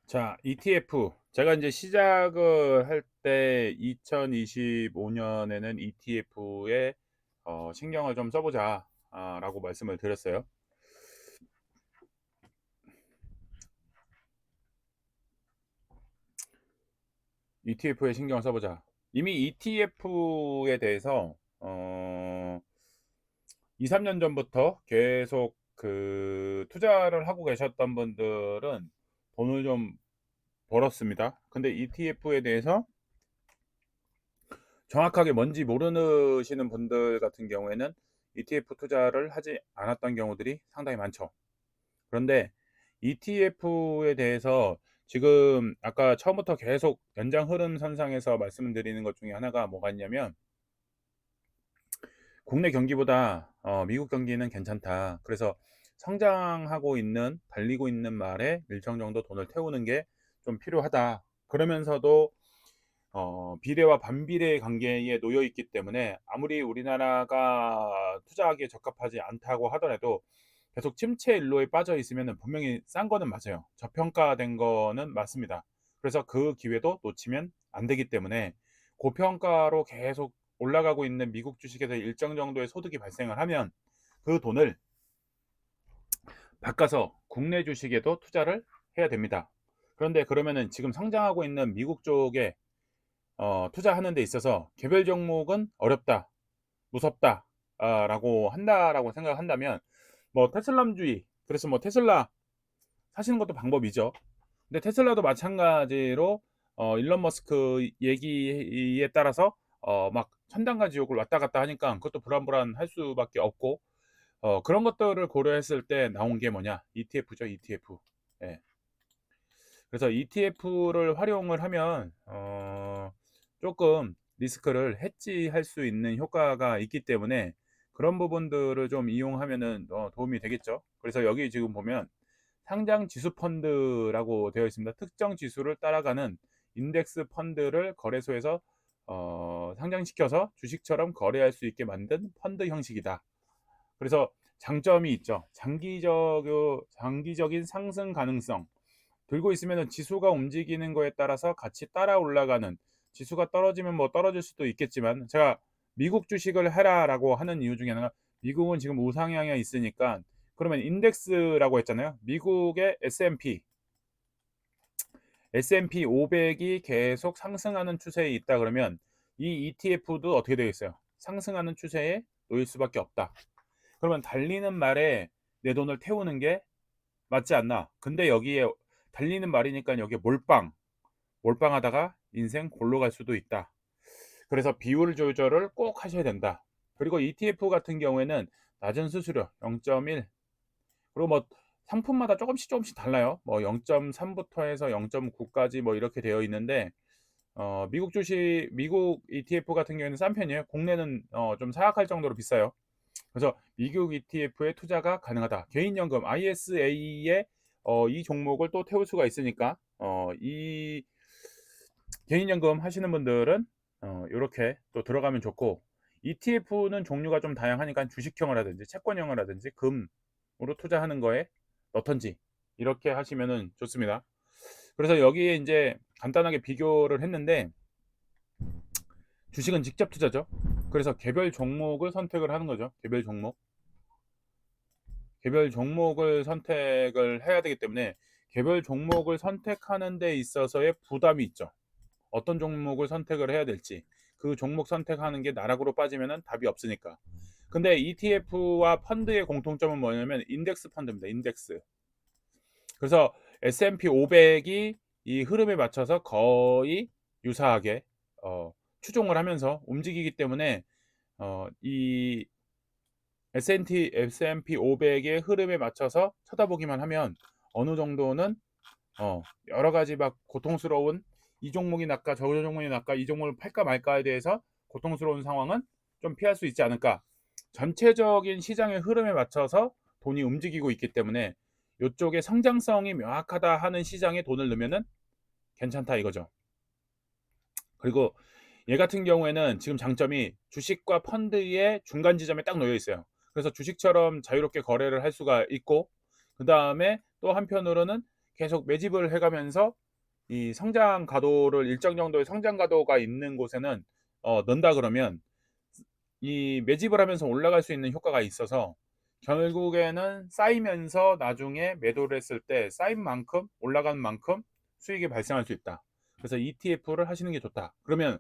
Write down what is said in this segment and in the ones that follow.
자, ETF. 제가 이제 시작을 할 때 2025 년에는 ETF에 신경을 좀 써 보자 라고 말씀을 드렸어요. ETF에 신경을 써 보자. 이미 ETF에 대해서 2-3년 전부터 계속 그 투자를 하고 계셨던 분들은 돈을 좀 벌었습니다. 근데 ETF에 대해서 정확하게 뭔지 모르시는 분들 같은 경우에는 ETF 투자를 하지 않았던 경우들이 상당히 많죠. 그런데 ETF에 대해서 지금 아까 처음부터 계속 연장 흐름선상에서 말씀드리는 것 중에 하나가 뭐가 있냐면, 국내 경기보다 미국 경기는 괜찮다. 그래서 성장하고 있는, 달리고 있는 말에 일정 정도 돈을 태우는 게 좀 필요하다. 그러면서도 비례와 반비례의 관계에 놓여 있기 때문에 아무리 우리나라가 투자하기에 적합하지 않다고 하더라도 계속 침체 일로에 빠져 있으면 분명히 싼 거는 맞아요. 저평가된 거는 맞습니다. 그래서 그 기회도 놓치면 안 되기 때문에, 고평가로 계속 올라가고 있는 미국 주식에서 일정 정도의 소득이 발생을 하면 그 돈을 바꿔서 국내 주식에도 투자를 해야 됩니다. 그런데 그러면은 지금 성장하고 있는 미국 쪽에 투자하는 데 있어서 개별 종목은 어렵다, 무섭다 라고 한다라고 생각한다면, 뭐 테슬람주의, 그래서 뭐 테슬라 사시는 것도 방법이죠. 근데 테슬라도 마찬가지로 일론 머스크 얘기에 따라서 막 천당과 지옥을 왔다 갔다 하니까 그것도 불안불안할 수밖에 없고, 그런 것들을 고려했을 때 나온 게 뭐냐? ETF죠, ETF. 예. 그래서 ETF를 활용을 하면 조금 리스크를 해지할 수 있는 효과가 있기 때문에 그런 부분들을 좀 이용하면은 도움이 되겠죠. 그래서 여기 지금 보면 상장 지수 펀드라고 되어 있습니다. 특정 지수를 따라가는 인덱스 펀드를 거래소에서 상장시켜서 주식처럼 거래할 수 있게 만든 펀드 형식이다. 그래서 장점이 있죠. 장기적인 상승 가능성. 들고 있으면 지수가 움직이는 거에 따라서 같이 따라 올라가는, 지수가 떨어지면 뭐 떨어질 수도 있겠지만, 제가 미국 주식을 해라라고 하는 이유 중에 하나가, 미국은 지금 우상향에 있으니까, 그러면 인덱스라고 했잖아요. 미국의 S&P 500이 계속 상승하는 추세에 있다 그러면 이 ETF도 어떻게 되어 있어요? 상승하는 추세에 놓일 수밖에 없다. 그러면 달리는 말에 내 돈을 태우는 게 맞지 않나? 근데 여기에 달리는 말이니까 여기에 몰빵하다가 인생 골로 갈 수도 있다. 그래서 비율 조절을 꼭 하셔야 된다. 그리고 ETF 같은 경우에는 낮은 수수료 0.1, 그리고 뭐 상품마다 조금씩 달라요. 뭐 0.3부터 해서 0.9까지 뭐 이렇게 되어 있는데, 미국 ETF 같은 경우에는 싼 편이에요. 국내는 좀 사악할 정도로 비싸요. 그래서 미국 ETF에 투자가 가능하다. 개인연금 ISA에 이 종목을 또 태울 수가 있으니까, 이 개인연금 하시는 분들은 요렇게 또 들어가면 좋고, ETF는 종류가 좀 다양하니까 주식형을 하든지 채권형을 하든지 금으로 투자하는 거에 넣던지 이렇게 하시면은 좋습니다. 그래서 여기에 이제 간단하게 비교를 했는데, 주식은 직접 투자죠. 그래서 개별 종목을 선택을 하는 거죠. 개별 종목을 선택을 해야 되기 때문에 개별 종목을 선택하는 데 있어서의 부담이 있죠. 어떤 종목을 선택을 해야 될지, 그 종목 선택하는 게 나락으로 빠지면은 답이 없으니까. 근데 ETF와 펀드의 공통점은 뭐냐면 인덱스 펀드입니다. 인덱스. 그래서 S&P 500이 이 흐름에 맞춰서 거의 유사하게 추종을 하면서 움직이기 때문에, 이 S&P 500의 흐름에 맞춰서 쳐다보기만 하면 어느 정도는 여러 가지 막 고통스러운, 이 종목이 낫까 저 종목이 낫까, 이 종목을 팔까 말까에 대해서 고통스러운 상황은 좀 피할 수 있지 않을까. 전체적인 시장의 흐름에 맞춰서 돈이 움직이고 있기 때문에 이쪽에 성장성이 명확하다 하는 시장에 돈을 넣으면은 괜찮다 이거죠. 그리고 얘 같은 경우에는 지금 장점이 주식과 펀드의 중간 지점에 딱 놓여 있어요. 그래서 주식처럼 자유롭게 거래를 할 수가 있고, 그 다음에 또 한편으로는 계속 매집을 해가면서 이 성장 가도를 일정 정도의 성장 가도가 있는 곳에는 넣는다 그러면 이 매집을 하면서 올라갈 수 있는 효과가 있어서 결국에는 쌓이면서 나중에 매도를 했을 때 쌓인 만큼 올라간 만큼 수익이 발생할 수 있다. 그래서 ETF를 하시는 게 좋다. 그러면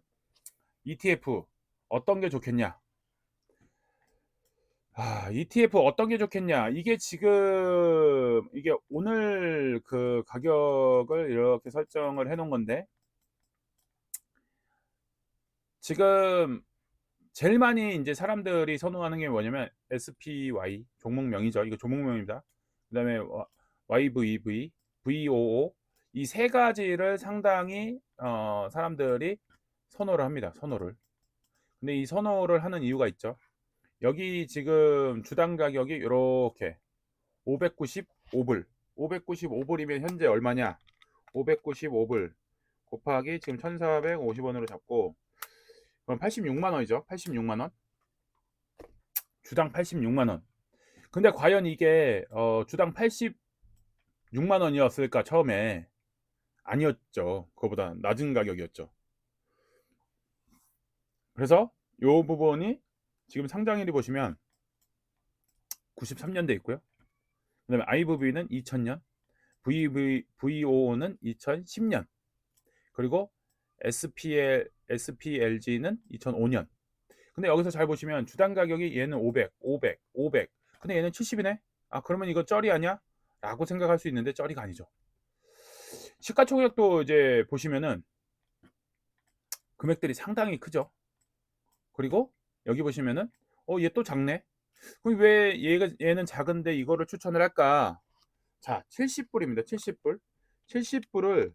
ETF 어떤 게 좋겠냐? ETF 어떤 게 좋겠냐? 이게 지금 이게 오늘 그 가격을 이렇게 설정을 해 놓은 건데 지금 제일 많이 이제 사람들이 선호하는 게 뭐냐면 SPY 종목명이죠. 이거 종목명입니다. 그다음에 YVV, VOO 이 세 가지를 상당히 사람들이 선호를 합니다. 선호를. 근데 이 선호를 하는 이유가 있죠. 여기 지금 주당 가격이 이렇게 595불. 595불이면 현재 얼마냐? 595불 곱하기 지금 1,450원으로 잡고 그럼 86만 원이죠. 86만 원. 주당 86만 원. 근데 과연 이게 주당 86만 원이었을까 처음에? 아니었죠. 그거보다 낮은 가격이었죠. 그래서 요 부분이 지금 상장일이 보시면 93년 돼 있고요. 그다음에 IVV는 2000년, VOO는 2010년, 그리고 SPLG는 2005년. 근데 여기서 잘 보시면 주당 가격이 얘는 500, 500, 500. 근데 얘는 70이네. 그러면 이거 쩔이 아니야? 라고 생각할 수 있는데 쩔이가 아니죠. 시가총액도 이제 보시면은 금액들이 상당히 크죠. 그리고 여기 보시면은 얘 또 작네. 그럼 왜 얘는 작은데 이거를 추천을 할까? 자, 70불입니다. 70불. 70불을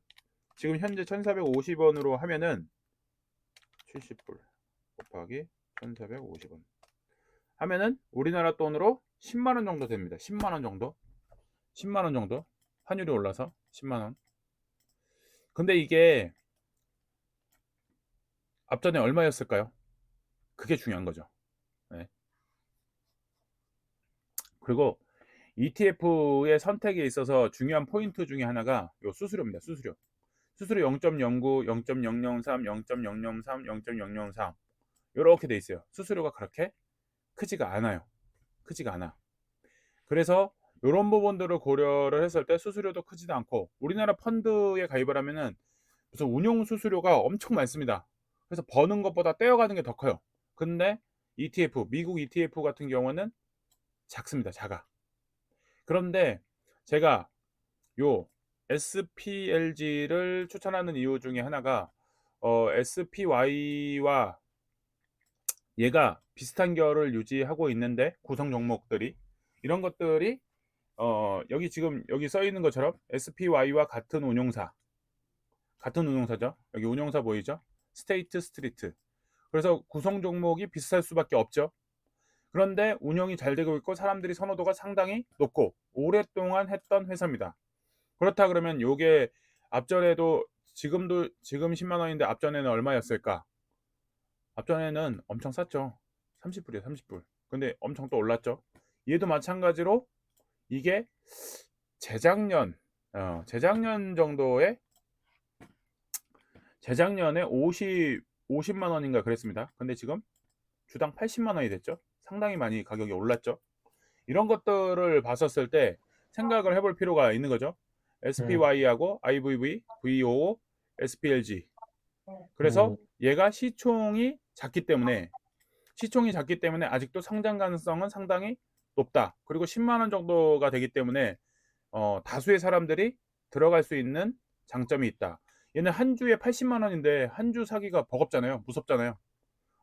지금 현재 1,450원으로 하면은 70불 곱하기 1,450원 하면은 우리나라 돈으로 10만 원 정도 됩니다. 10만 원 정도. 10만 원 정도. 환율이 올라서 10만 원. 근데 이게 앞전에 얼마였을까요? 그게 중요한 거죠. 네. 그리고 ETF의 선택에 있어서 중요한 포인트 중에 하나가 요 수수료입니다. 수수료. 수수료 0.09, 0.003, 0.003, 0.003 이렇게 돼 있어요. 수수료가 그렇게 크지가 않아요. 크지가 않아. 그래서 이런 부분들을 고려를 했을 때 수수료도 크지도 않고 우리나라 펀드에 가입을 하면은 무슨 운용 수수료가 엄청 많습니다. 그래서 버는 것보다 떼어가는 게 더 커요. 근데 ETF, 미국 ETF 같은 경우는 작습니다. 작아. 그런데 제가 요 SPLG를 추천하는 이유 중에 하나가 SPY와 얘가 비슷한 결을 유지하고 있는데 구성 종목들이 이런 것들이 여기 지금 여기 써 있는 것처럼 SPY와 같은 운용사죠. 여기 운용사 보이죠? 스테이트 스트리트. 그래서 구성 종목이 비슷할 수밖에 없죠. 그런데 운영이 잘 되고 있고 사람들이 선호도가 상당히 높고 오랫동안 했던 회사입니다. 그렇다 그러면 요게 앞전에도 지금 10만 원인데 앞전에는 얼마였을까? 앞전에는 엄청 쌌죠. 30불이에요, 30불. 근데 엄청 또 올랐죠. 얘도 마찬가지로 이게 재작년 재작년 정도에 재작년에 50만 원인가 그랬습니다. 근데 지금 주당 80만 원이 됐죠. 상당히 많이 가격이 올랐죠. 이런 것들을 봤었을 때 생각을 해볼 필요가 있는 거죠. SPY하고 IVV, VO, SPLG. 그래서 얘가 시총이 작기 때문에 아직도 성장 가능성은 상당히 높다. 그리고 10만 원 정도가 되기 때문에 다수의 사람들이 들어갈 수 있는 장점이 있다. 얘는 한 주에 80만 원인데 한 주 사기가 버겁잖아요. 무섭잖아요.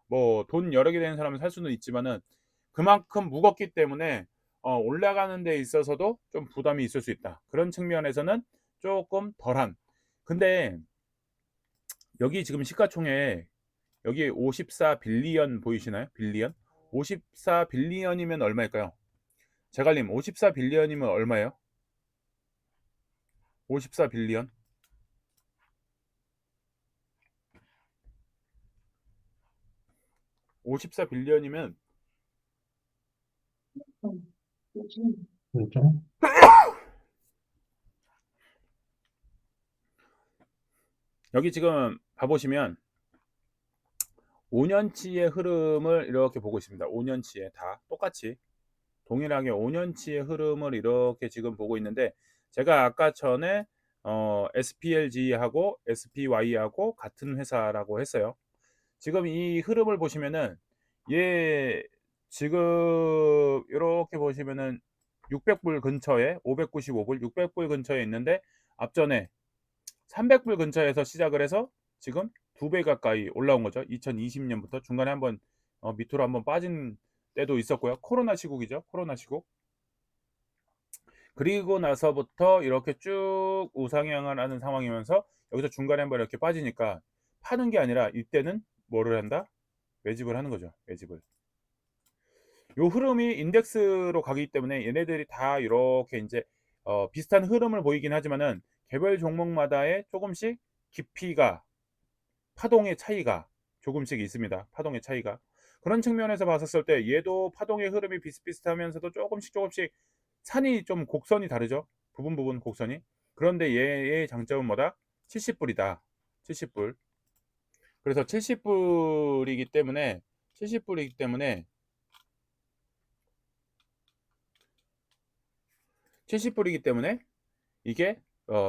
뭐 돈 여러 개 되는 사람은 살 수는 있지만은 그만큼 무겁기 때문에 올라가는 데 있어서도 좀 부담이 있을 수 있다. 그런 측면에서는 조금 덜한. 근데 여기 지금 시가총액 여기 54 빌리언 보이시나요? 빌리언? 54 빌리언이면 얼마일까요? 제갈님 54 빌리언이면 얼마예요? 54 빌리언? 54 빌리언이면 그죠? 여기 지금 봐보시면 5년치의 흐름을 이렇게 보고 있습니다. 5년치에 다 똑같이 동일하게 5년치의 흐름을 이렇게 지금 보고 있는데, 제가 아까 전에 SPLG하고 SPY하고 같은 회사라고 했어요. 지금 이 흐름을 보시면은 얘 지금 이렇게 보시면은 600불 근처에 595불 600불 근처에 있는데, 앞전에 300불 근처에서 시작을 해서 지금 2배 가까이 올라온 거죠. 2020년부터 중간에 한번 밑으로 한번 빠진 때도 있었고요. 코로나 시국이죠. 코로나 시국. 그리고 나서부터 이렇게 쭉 우상향을 하는 상황이면서 여기서 중간에 한번 이렇게 빠지니까 파는 게 아니라 이때는 뭐를 한다? 매집을 하는 거죠. 매집을. 요 흐름이 인덱스로 가기 때문에 얘네들이 다 이렇게 이제 비슷한 흐름을 보이긴 하지만은 개별 종목마다의 조금씩 깊이가, 파동의 차이가 조금씩 있습니다. 파동의 차이가. 그런 측면에서 봤었을 때 얘도 파동의 흐름이 비슷비슷하면서도 조금씩 조금씩 산이 좀 곡선이 다르죠. 부분 곡선이. 그런데 얘의 장점은 뭐다? 70불이다. 70불. 그래서 70불이기 때문에 70불이기 때문에 70불이기 때문에 이게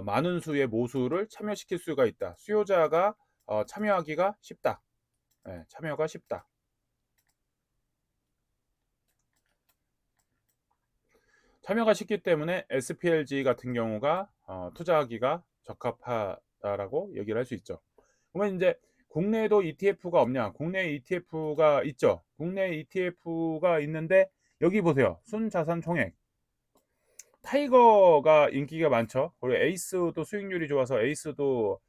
많은 수의 모수를 참여시킬 수가 있다. 수요자가 참여하기가 쉽다. 예, 참여가 쉽다. 참여가 쉽기 때문에 SPLG 같은 경우가 투자하기가 적합하다라고 얘기를 할 수 있죠. 그러면 이제 국내에도 ETF가 없냐? 국내 ETF가 있죠. 국내 ETF가 있는데 여기 보세요. 순자산 총액. 타이거가 인기가 많죠. 그리고 에이스도 수익률이 좋아서 에이스도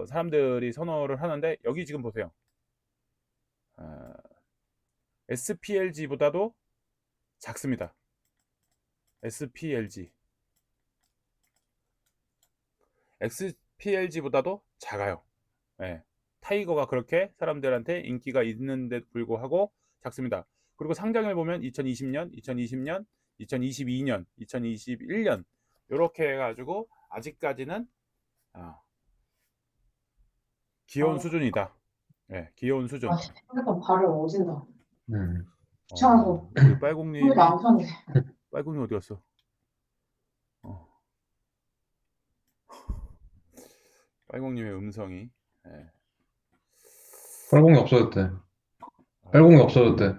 사람들이 선호를 하는데, 여기 지금 보세요. SPLG보다도 작습니다. SPLG. XPLG보다도 작아요. 예. 타이거가 그렇게 사람들한테 인기가 있는데도 불구하고 작습니다. 그리고 상장을 보면 2020년, 2020년, 2022년, 2021년 이렇게 해가지고 아직까지는 귀여운 아, 수준이다. 예, 귀여운 아, 수준. 핸드폰 발을 오진다. 음. 귀찮아서 우리 컴퓨터 빨공님이, 안 켰는데. 빨공님 어디 갔어? 어, 빨공님의 음성이. 예. 팔공이 없어졌대. 아, 팔공이 없어졌대.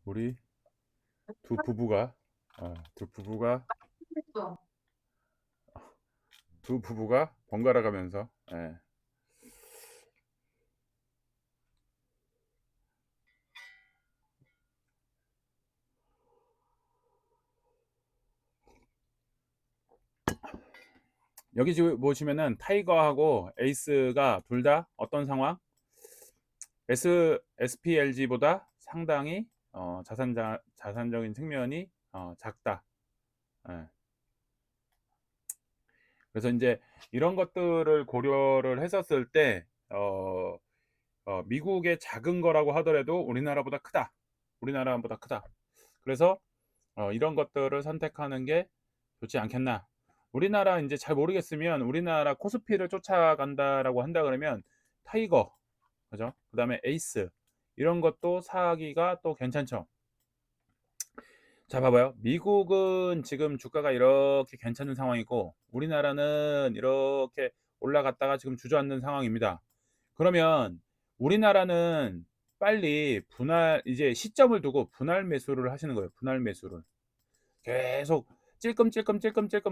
우리 두 부부가, 두 부부가, 두 부부가 번갈아 가면서, 예. 여기 지금 보시면은 타이거하고 에이스가 둘 다 어떤 상황? SPLG보다 상당히 자산적인 측면이 작다. 예. 그래서 이제 이런 것들을 고려를 했었을 때 미국의 작은 거라고 하더라도 우리나라보다 크다. 우리나라보다 크다. 그래서 이런 것들을 선택하는 게 좋지 않겠나. 우리나라 이제 잘 모르겠으면 우리나라 코스피를 쫓아간다라고 한다 그러면 타이거, 그죠? 그다음에 에이스 이런 것도 사기가 또 괜찮죠. 자, 봐봐요. 미국은 지금 주가가 이렇게 괜찮은 상황이고 우리나라는 이렇게 올라갔다가 지금 주저앉는 상황입니다. 그러면 우리나라는 빨리 분할, 이제 시점을 두고 분할 매수를 하시는 거예요. 분할 매수를. 계속 찔끔찔끔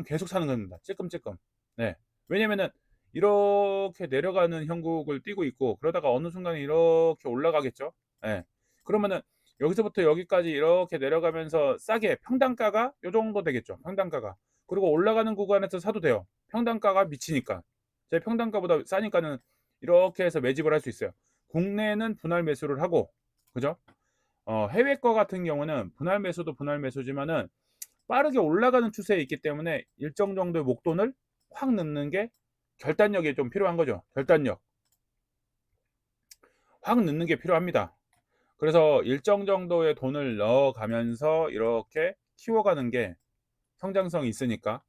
계속 사는 겁니다. 찔끔찔끔. 네. 왜냐면은 이렇게 내려가는 형국을 띄고 있고 그러다가 어느 순간에 이렇게 올라가겠죠. 네. 그러면은 여기서부터 여기까지 이렇게 내려가면서 싸게 평단가가 요 정도 되겠죠. 평단가가. 그리고 올라가는 구간에서 사도 돼요. 평단가가 미치니까. 제 평단가보다 싸니까는 이렇게 해서 매집을 할 수 있어요. 국내는 분할 매수를 하고, 그죠? 해외 거 같은 경우는 분할 매수도 분할 매수지만은 빠르게 올라가는 추세에 있기 때문에 일정 정도의 목돈을 확 넣는 게 결단력이 좀 필요한 거죠. 결단력. 확 넣는 게 필요합니다. 그래서 일정 정도의 돈을 넣어가면서 이렇게 키워가는 게 성장성이 있으니까.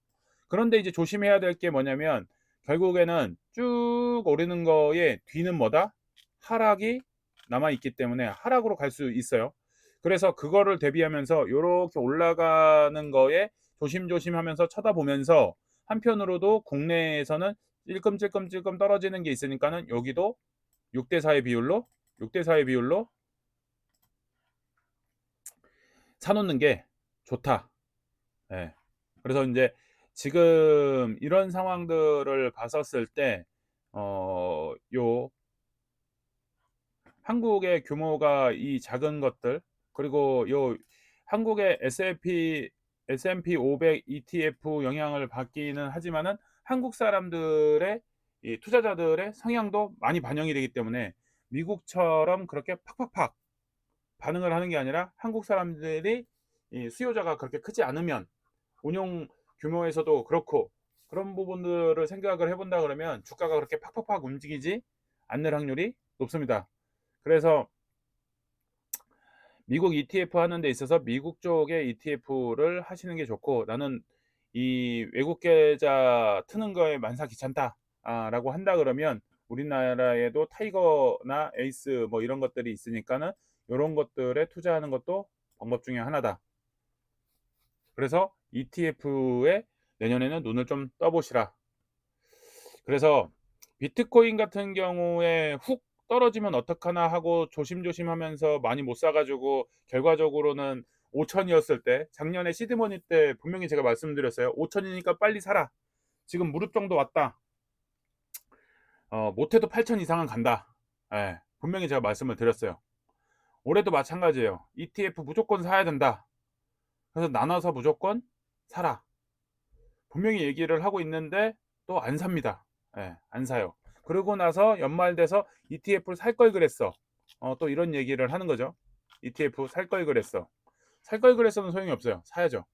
그런데 이제 조심해야 될 게 뭐냐면 결국에는 쭉 오르는 거에 뒤는 뭐다? 하락이 남아있기 때문에 하락으로 갈 수 있어요. 그래서 그거를 대비하면서 이렇게 올라가는 거에 조심조심 하면서 쳐다보면서, 한편으로도 국내에서는 찔끔찔끔 떨어지는 게 있으니까는 여기도 6대4의 비율로 6대4의 비율로 사놓는 게 좋다. 예. 그래서 이제 지금 이런 상황들을 봤었을 때, 요 한국의 규모가 이 작은 것들, 그리고 요 한국의 S&P 500 ETF 영향을 받기는 하지만은 한국 사람들의 이 투자자들의 성향도 많이 반영이 되기 때문에, 미국처럼 그렇게 팍팍팍 반응을 하는 게 아니라 한국 사람들이 이 수요자가 그렇게 크지 않으면, 운용 규모에서도 그렇고 그런 부분들을 생각을 해본다 그러면 주가가 그렇게 팍팍팍 움직이지 않을 확률이 높습니다. 그래서 미국 ETF 하는 데 있어서 미국 쪽의 ETF를 하시는 게 좋고, 나는 이 외국 계좌 트는 거에 만사 귀찮다 라고 한다 그러면, 우리나라에도 타이거나 에이스 뭐 이런 것들이 있으니까는 이런 것들에 투자하는 것도 방법 중에 하나다. 그래서 ETF에 내년에는 눈을 좀 떠보시라. 그래서 비트코인 같은 경우에 훅 떨어지면 어떡하나 하고 조심조심 하면서 많이 못 사가지고, 결과적으로는 5천이었을 때, 작년에 시드머니 때 분명히 제가 말씀드렸어요. 5천이니까 빨리 사라. 지금 무릎 정도 왔다. 못해도 8천 이상은 간다. 예, 분명히 제가 말씀을 드렸어요. 올해도 마찬가지예요. ETF 무조건 사야 된다. 그래서 나눠서 무조건 사라. 분명히 얘기를 하고 있는데 또 안 삽니다. 예, 안 사요. 그러고 나서 연말 돼서 ETF를 살 걸 그랬어. 또 이런 얘기를 하는 거죠. ETF 살 걸 그랬어. 살 걸 그랬어는 소용이 없어요. 사야죠.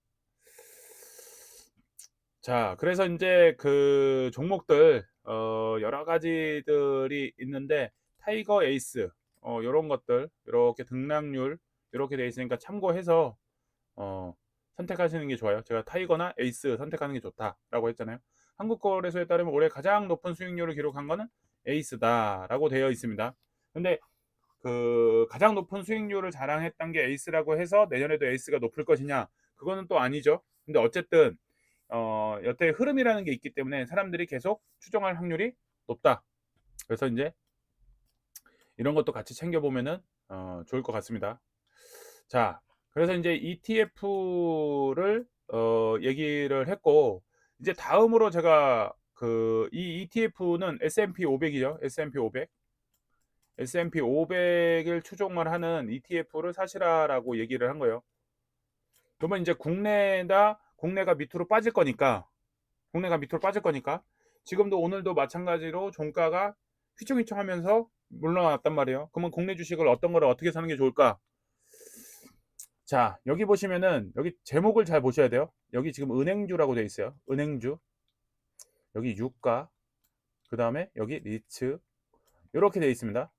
자, 그래서 이제 그 종목들 여러 가지들이 있는데, 타이거 에이스 이런 것들, 이렇게 등락률 이렇게 돼 있으니까 참고해서 어, 선택하시는 게 좋아요. 제가 타이거나 에이스 선택하는 게 좋다라고 했잖아요. 한국거래소에 따르면 올해 가장 높은 수익률을 기록한 거는 에이스다라고 되어 있습니다. 근데 그 가장 높은 수익률을 자랑했던 게 에이스라고 해서 내년에도 에이스가 높을 것이냐? 그거는 또 아니죠. 근데 어쨌든 여태 흐름이라는 게 있기 때문에 사람들이 계속 추정할 확률이 높다. 그래서 이제 이런 것도 같이 챙겨보면은 좋을 것 같습니다. 자, 그래서 이제 ETF를 얘기를 했고, 이제 다음으로 제가 그 이 ETF는 S&P 500이죠. S&P 500. S&P 500을 추종을 하는 ETF를 사시라라고 얘기를 한 거예요. 그러면 이제 국내가 밑으로 빠질 거니까, 지금도 오늘도 마찬가지로 종가가 휘청휘청하면서 물러났단 말이에요. 그러면 국내 주식을 어떤 거를 어떻게 사는 게 좋을까? 자, 여기 보시면은 여기 제목을 잘 보셔야 돼요. 여기 지금 은행주라고 되어 있어요. 은행주. 여기 유가. 그 다음에 여기 리츠. 이렇게 되어 있습니다.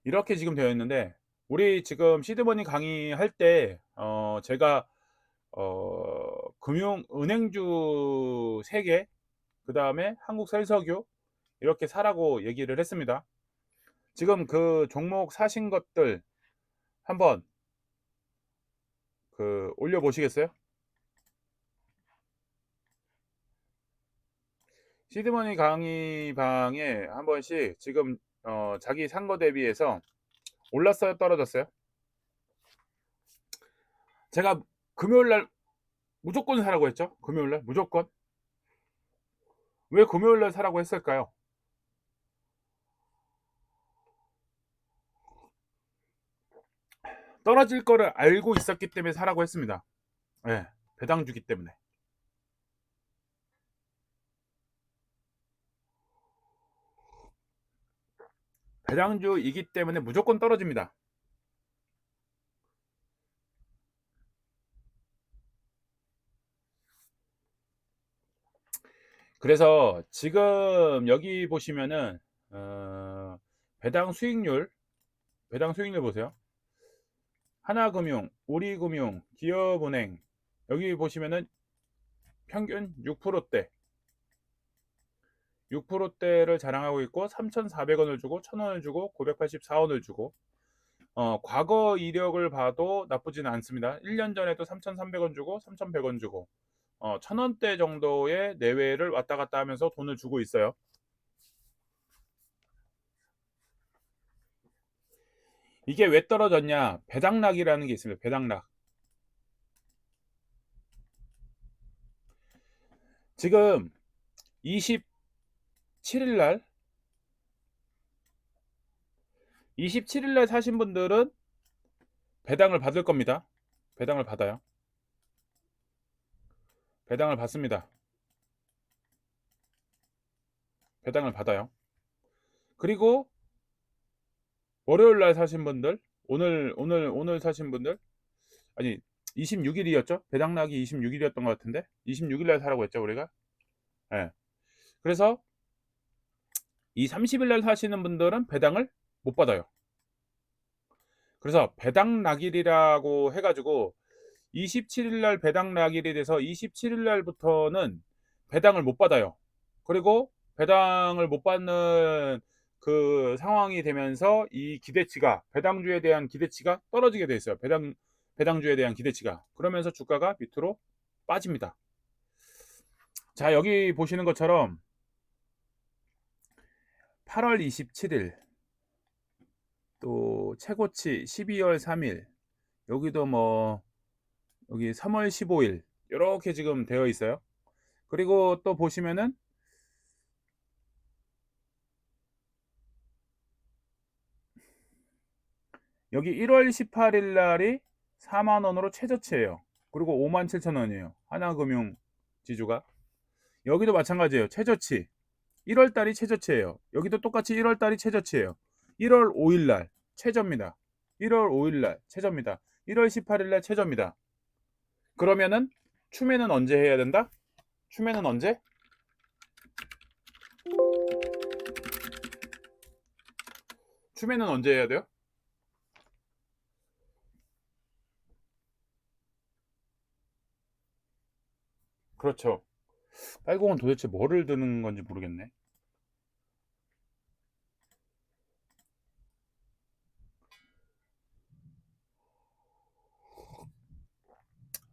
이렇게 지금 되어 있는데, 우리 지금 시드머니 강의할 때 제가 은행주 3개, 그 다음에 한국설석유 이렇게 사라고 얘기를 했습니다. 지금 그 종목 사신 것들 한번 그 올려 보시겠어요? 시드머니 강의방에 한 번씩 지금 자기 산 거 대비해서 올랐어요, 떨어졌어요? 제가 금요일 날 무조건 사라고 했죠? 금요일 날 무조건. 왜 금요일 날 사라고 했을까요? 떨어질 거를 알고 있었기 때문에 사라고 했습니다. 네, 배당 주기 때문에. 배당주이기 때문에 무조건 떨어집니다. 그래서 지금 여기 보시면은 배당 수익률 보세요. 하나금융, 우리금융, 기업은행, 여기 보시면은 평균 6%대 6%대를 자랑하고 있고 3,400원을 주고 1,000원을 주고 984원을 주고 과거 이력을 봐도 나쁘진 않습니다. 1년 전에도 3,300원 주고 3,100원 주고 1,000원대 정도의 내외를 왔다 갔다 하면서 돈을 주고 있어요. 이게 왜 떨어졌냐? 배당락이라는 게 있습니다. 배당락. 지금 27일 날 27일 날 사신 분들은 배당을 받을 겁니다. 배당을 받아요. 배당을 받습니다. 배당을 받아요. 그리고 월요일 날 사신 분들, 오늘 사신 분들, 아니 26일이었죠? 배당락이 26일이었던 것 같은데 26일 날 사라고 했죠 우리가. 예. 그래서 이 30일 날 사시는 분들은 배당을 못 받아요. 그래서 배당락일이라고 해가지고 27일 날 배당락일이 돼서 27일 날부터는 배당을 못 받아요. 그리고 배당을 못 받는 그 상황이 되면서 이 기대치가, 배당주에 대한 기대치가 떨어지게 돼 있어요. 배당주에 대한 기대치가. 그러면서 주가가 밑으로 빠집니다. 자, 여기 보시는 것처럼 8월 27일 또 최고치 12월 3일 여기도 뭐 여기 3월 15일 이렇게 지금 되어 있어요. 그리고 또 보시면은 여기 1월 18일 날이 4만 원으로 최저치예요. 그리고 57,000원이에요. 하나금융 지주가. 여기도 마찬가지예요. 최저치. 1월 달이 최저치예요. 여기도 똑같이 1월 달이 최저치예요. 1월 5일 날 최저입니다. 1월 5일 날 최저입니다. 1월 18일 날 최저입니다. 그러면은 추매는 언제 해야 된다? 추매는 언제? 추매는 언제 해야 돼요? 그렇죠. 빨공은 도대체 뭐를 드는 건지 모르겠네.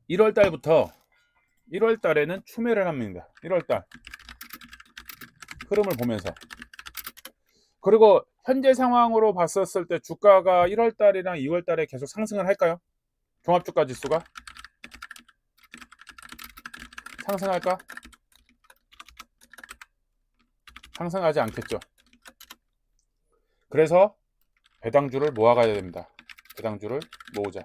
1월 달부터 1월 달에는 추매를 합니다. 1월 달 흐름을 보면서. 그리고 현재 상황으로 봤었을 때 주가가 1월 달이랑 2월 달에 계속 상승을 할까요? 종합주가 지수가 상승할까? 상승하지 않겠죠. 그래서 배당주를 모아가야 됩니다. 배당주를 모으자.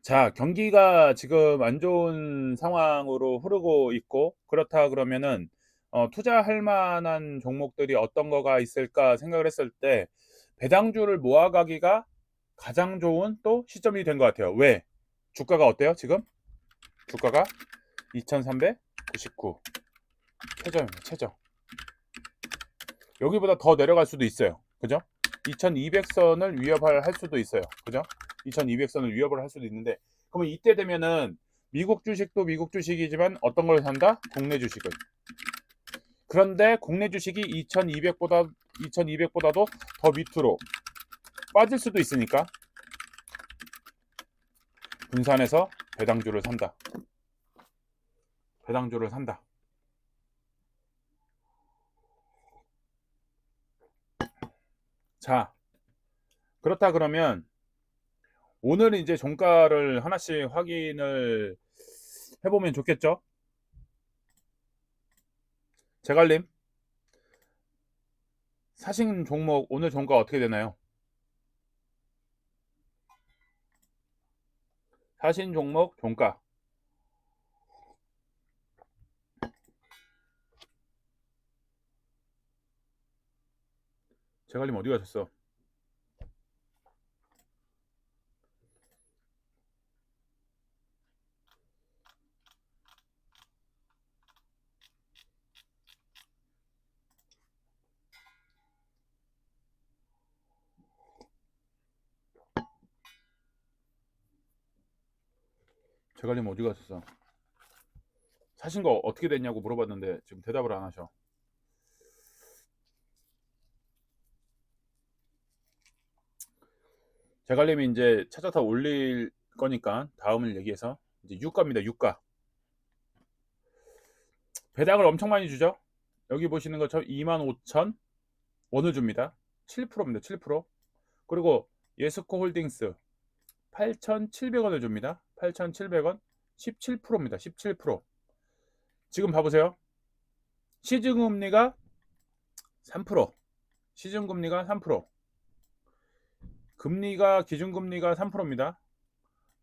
자, 경기가 지금 안 좋은 상황으로 흐르고 있고, 그렇다 그러면은 투자할 만한 종목들이 어떤 거가 있을까 생각을 했을 때 배당주를 모아가기가 가장 좋은 또 시점이 된 것 같아요. 왜? 주가가 어때요? 지금 주가가 2399 최저입니다. 최저. 여기보다 더 내려갈 수도 있어요. 그죠? 2200선을 위협할 수도 있어요. 그죠? 2200선을 위협을 할 수도 있는데, 그러면 이때 되면은 미국 주식도 미국 주식이지만 어떤 걸 산다? 국내 주식을. 그런데 국내 주식이 2200보다도 더 밑으로 빠질 수도 있으니까 분산해서 배당주를 산다. 배당주를 산다. 자, 그렇다 그러면 오늘 이제 종가를 하나씩 확인을 해보면 좋겠죠? 제갈님, 사신 종목 오늘 종가 어떻게 되나요? 사신 종목 종가. 제갈님 어디 가셨어? 제갈님 어디 갔었어? 사신 거 어떻게 됐냐고 물어봤는데 지금 대답을 안 하셔. 제갈님이 이제 차차타 올릴 거니까 다음을 얘기해서 이제 유가입니다. 유가. 배당을 엄청 많이 주죠. 여기 보시는 것처럼 25,000 원을 줍니다. 7%입니다. 7%. 그리고 예스코 홀딩스 8,700원을 줍니다. 8,700원 17%입니다. 17%. 지금 봐보세요. 시중금리가 3%. 시중금리가 3%. 금리가 기준금리가 3%입니다.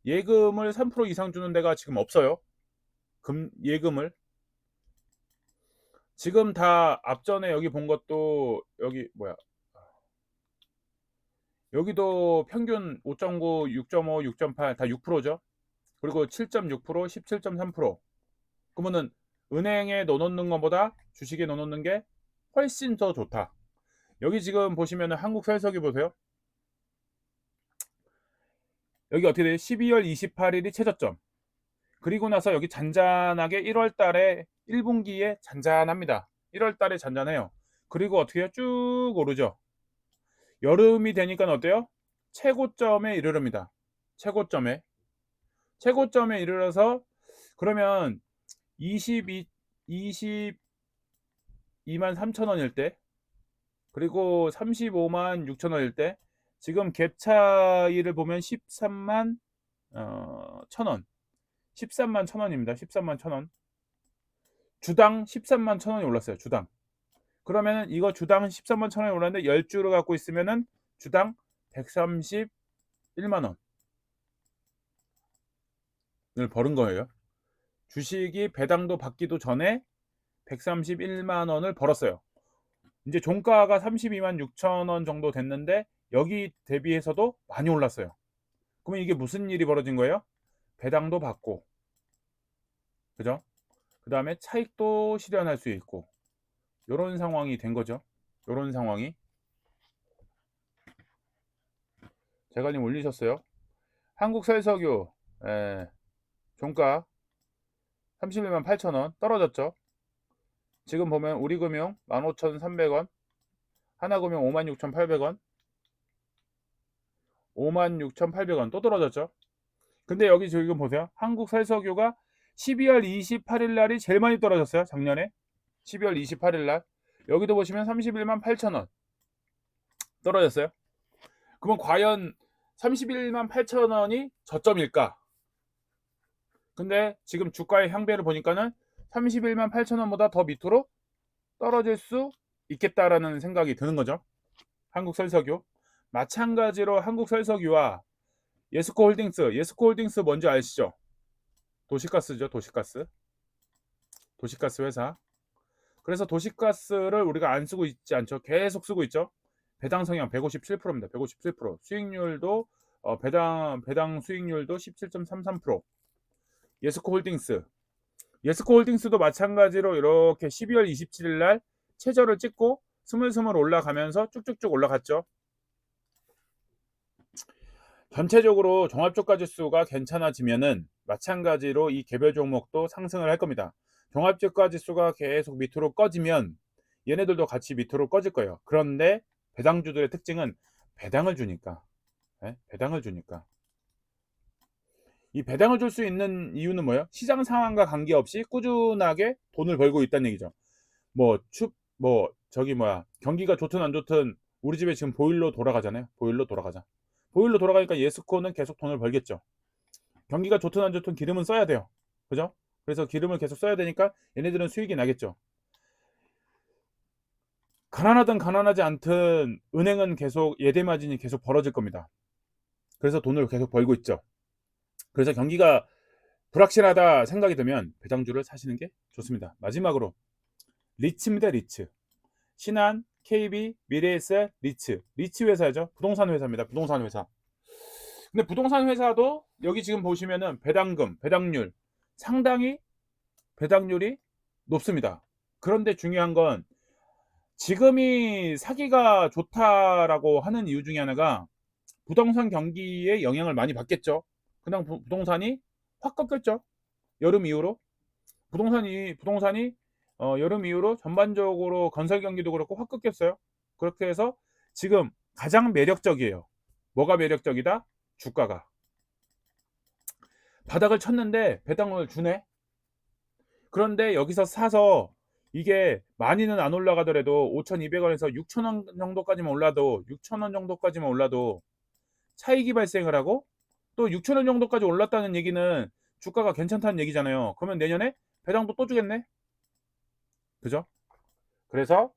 예금을 3% 이상 주는 데가 지금 없어요. 예금을. 지금 다 앞전에 여기 본 것도 여기 뭐야? 여기도 평균 5.9, 6.5, 6.8 다 6%죠. 그리고 7.6%, 17.3%. 그러면은 은행에 넣어놓는 것보다 주식에 넣어놓는 게 훨씬 더 좋다. 여기 지금 보시면은 한국설석유 보세요. 여기 어떻게 돼요? 12월 28일이 최저점. 그리고 나서 여기 잔잔하게 1월 달에 1분기에 잔잔합니다. 1월 달에 잔잔해요. 그리고 어떻게 해요? 쭉 오르죠. 여름이 되니까 어때요? 최고점에 이르릅니다. 최고점에 이르러서 그러면 22만 3천 원일 때 그리고 35만 6천 원일 때 지금 갭 차이를 보면 13만 1,000원 13만 1,000원입니다. 13만 1,000원 주당 13만 1,000원이 올랐어요. 주당. 그러면은 이거 주당 13만 1,000원이 올랐는데 10주를 갖고 있으면은 주당 131만 원을 벌은 거예요. 주식이 배당도 받기도 전에 131만 원을 벌었어요. 이제 종가가 32만 6천 원 정도 됐는데 여기 대비해서도 많이 올랐어요. 그러면 이게 무슨 일이 벌어진 거예요? 배당도 받고, 그죠? 그 다음에 차익도 실현할 수 있고, 요런 상황이 된 거죠. 요런 상황이. 제가님 올리셨어요. 한국설석유 종가 31만 8천 원 떨어졌죠. 지금 보면 우리금융 15,300원, 하나금융 56,800원, 56,800원 또 떨어졌죠. 근데 여기 지금 보세요. 한국설석유가 12월 28일 날이 제일 많이 떨어졌어요. 작년에 12월 28일 날 여기도 보시면 31만 8천 원 떨어졌어요. 그러면 과연 31만 8천 원이 저점일까? 근데 지금 주가의 향배를 보니까는 31만 8천 원보다 더 밑으로 떨어질 수 있겠다라는 생각이 드는 거죠. 한국설석유. 마찬가지로 한국설석유와 예스코홀딩스. 예스코홀딩스 뭔지 아시죠? 도시가스죠. 도시가스 회사. 그래서 도시가스를 우리가 안 쓰고 있지 않죠. 계속 쓰고 있죠. 배당 성향 157%입니다. 157%. 수익률도 배당 수익률도 17.33%. 예스코홀딩스. 예스코홀딩스도 마찬가지로 이렇게 12월 27일 날 최저를 찍고 스물스물 올라가면서 쭉쭉쭉 올라갔죠. 전체적으로 종합주가지수가 괜찮아지면은 마찬가지로 이 개별 종목도 상승을 할 겁니다. 종합주가지수가 계속 밑으로 꺼지면 얘네들도 같이 밑으로 꺼질 거예요. 그런데 배당주들의 특징은 배당을 주니까. 배당을 주니까. 이 배당을 줄 수 있는 이유는 뭐예요? 시장 상황과 관계없이 꾸준하게 돈을 벌고 있다는 얘기죠. 경기가 좋든 안 좋든 우리 집에 지금 보일러 돌아가잖아요. 보일러 돌아가자. 보일러 돌아가니까 예스코는 계속 돈을 벌겠죠. 경기가 좋든 안 좋든 기름은 써야 돼요. 그죠? 그래서 기름을 계속 써야 되니까 얘네들은 수익이 나겠죠. 가난하든 가난하지 않든 은행은 계속 예대 마진이 계속 벌어질 겁니다. 그래서 돈을 계속 벌고 있죠. 그래서 경기가 불확실하다 생각이 들면 배당주를 사시는 게 좋습니다. 마지막으로 리츠입니다. 리츠. 신한, KB, 미래에셋, 리츠 회사죠. 부동산 회사입니다. 부동산 회사. 근데 부동산 회사도 여기 지금 보시면은 배당금, 배당률 상당히 배당률이 높습니다. 그런데 중요한 건 지금이 사기가 좋다라고 하는 이유 중에 하나가 부동산 경기에 영향을 많이 받겠죠. 그냥 부동산이 확 꺾였죠. 여름 이후로 부동산이 여름 이후로 전반적으로 건설 경기도 그렇고 확 꺾였어요. 그렇게 해서 지금 가장 매력적이에요. 뭐가 매력적이다? 주가가 바닥을 쳤는데 배당을 주네. 그런데 여기서 사서 이게 많이는 안 올라가더라도 5,200원에서 6,000원 정도까지만 올라도 6,000원 정도까지만 올라도 차익이 발생을 하고 또 6,000원 정도까지 올랐다는 얘기는 주가가 괜찮다는 얘기잖아요. 그러면 내년에 배당도 또 주겠네. 그죠? 그래서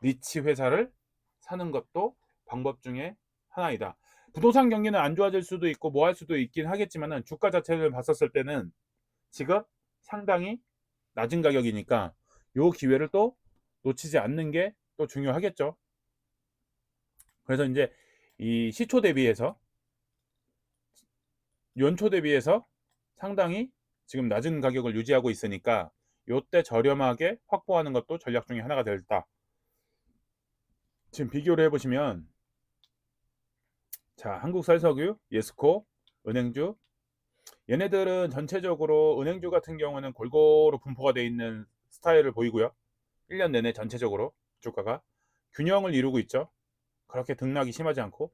리츠 회사를 사는 것도 방법 중에 하나이다. 부동산 경기는 안 좋아질 수도 있고 뭐 할 수도 있긴 하겠지만은 주가 자체를 봤었을 때는 지금 상당히 낮은 가격이니까 요 기회를 또 놓치지 않는 게 또 중요하겠죠. 그래서 이제 이 시초 대비해서 연초 대비해서 상당히 지금 낮은 가격을 유지하고 있으니까 요때 저렴하게 확보하는 것도 전략 중에 하나가 될다. 지금 비교를 해보시면 자, 한국설석유, 예스코, 은행주 얘네들은 전체적으로 은행주 같은 경우는 골고루 분포가 되어 있는 스타일을 보이고요. 1년 내내 전체적으로 주가가 균형을 이루고 있죠. 그렇게 등락이 심하지 않고.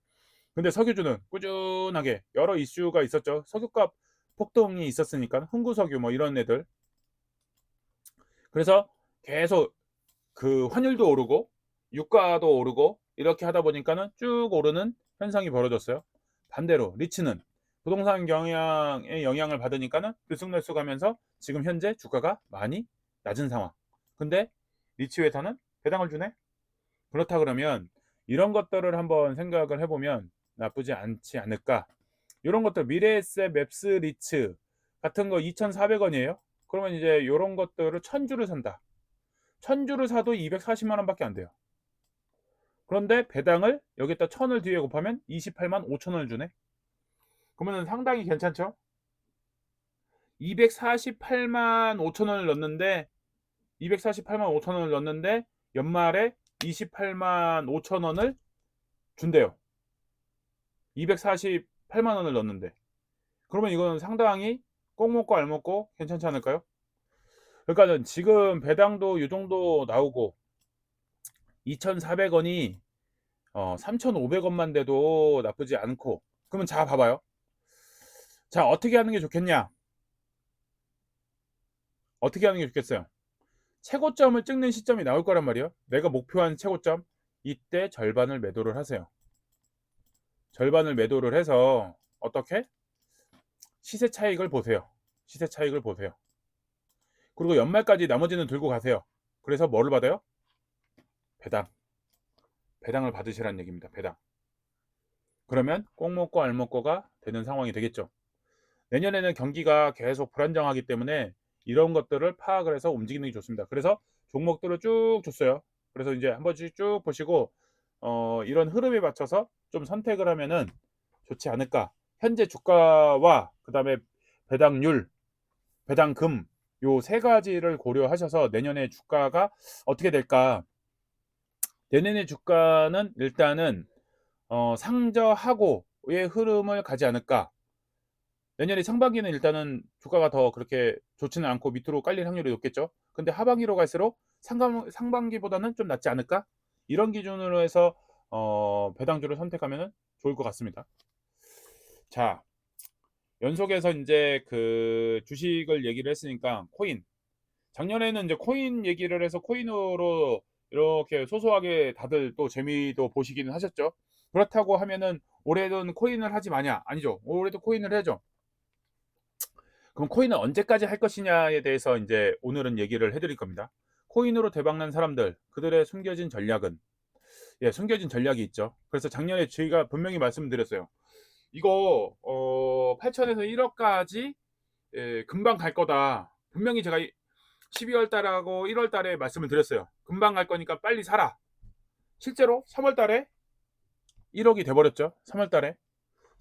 근데 석유주는 꾸준하게 여러 이슈가 있었죠. 석유값 폭등이 있었으니까 흥구석유 뭐 이런 애들. 그래서 계속 그 환율도 오르고 유가도 오르고 이렇게 하다 보니까는 쭉 오르는 현상이 벌어졌어요. 반대로 리츠는 부동산 경향의 영향을 받으니까는 들쑥날쑥하면서 지금 현재 주가가 많이 낮은 상황. 근데 리츠 회사는 배당을 주네. 그렇다 그러면 이런 것들을 한번 생각을 해보면 나쁘지 않지 않을까. 이런 것들 미래에셋, 맵스, 리츠 같은 거 2,400원이에요. 그러면 이제 이런 것들을 1,000주를 산다. 1,000주를 사도 240만 원밖에 안 돼요. 그런데 배당을 여기다 1,000을 뒤에 곱하면 28만 5천 원을 주네. 그러면 상당히 괜찮죠? 248만 5천 원을 넣는데 248만 5천 원을 넣는데 연말에 28만 5천 원을 준대요. 248만 원을 넣는데. 그러면 이거는 상당히 꼭 먹고 알 먹고 괜찮지 않을까요? 그러니까는 지금 배당도 이 정도 나오고 2,400원이 3,500원만 돼도 나쁘지 않고. 그러면 자 봐봐요. 자, 어떻게 하는 게 좋겠냐? 어떻게 하는 게 좋겠어요? 최고점을 찍는 시점이 나올 거란 말이에요. 내가 목표한 최고점. 이때 절반을 매도를 하세요. 절반을 매도를 해서 어떻게? 시세 차익을 보세요. 시세 차익을 보세요. 그리고 연말까지 나머지는 들고 가세요. 그래서 뭐를 받아요? 배당. 배당을 받으시라는 얘기입니다. 배당. 그러면 꼭 먹고 알 먹고가 되는 상황이 되겠죠. 내년에는 경기가 계속 불안정하기 때문에 이런 것들을 파악을 해서 움직이는 게 좋습니다. 그래서 종목들을 쭉 줬어요. 그래서 이제 한 번씩 쭉 보시고 이런 흐름에 맞춰서 좀 선택을 하면은 좋지 않을까. 현재 주가와 그 다음에 배당률, 배당금 요 세 가지를 고려하셔서 내년에 주가가 어떻게 될까. 내년의 주가는 일단은 상저하고의 흐름을 가지 않을까. 내년에 상반기는 일단은 주가가 더 그렇게 좋지는 않고 밑으로 깔릴 확률이 높겠죠. 근데 하반기로 갈수록 상반기보다는 좀 낫지 않을까? 이런 기준으로 해서 배당주를 선택하면 좋을 것 같습니다. 자, 연속해서 이제 그 주식을 얘기를 했으니까 코인. 작년에는 이제 코인 얘기를 해서 코인으로 이렇게 소소하게 다들 또 재미도 보시기는 하셨죠. 그렇다고 하면은 올해는 코인을 하지 마냐? 아니죠. 올해도 코인을 해야죠. 그럼 코인은 언제까지 할 것이냐에 대해서 이제 오늘은 얘기를 해드릴 겁니다. 코인으로 대박난 사람들, 그들의 숨겨진 전략은, 예, 숨겨진 전략이 있죠. 그래서 작년에 저희가 분명히 말씀드렸어요. 이거 8천에서 1억까지 금방 갈 거다. 분명히 제가 12월 달하고 1월 달에 말씀을 드렸어요. 금방 갈 거니까 빨리 사라. 실제로 3월 달에 1억이 돼버렸죠. 3월 달에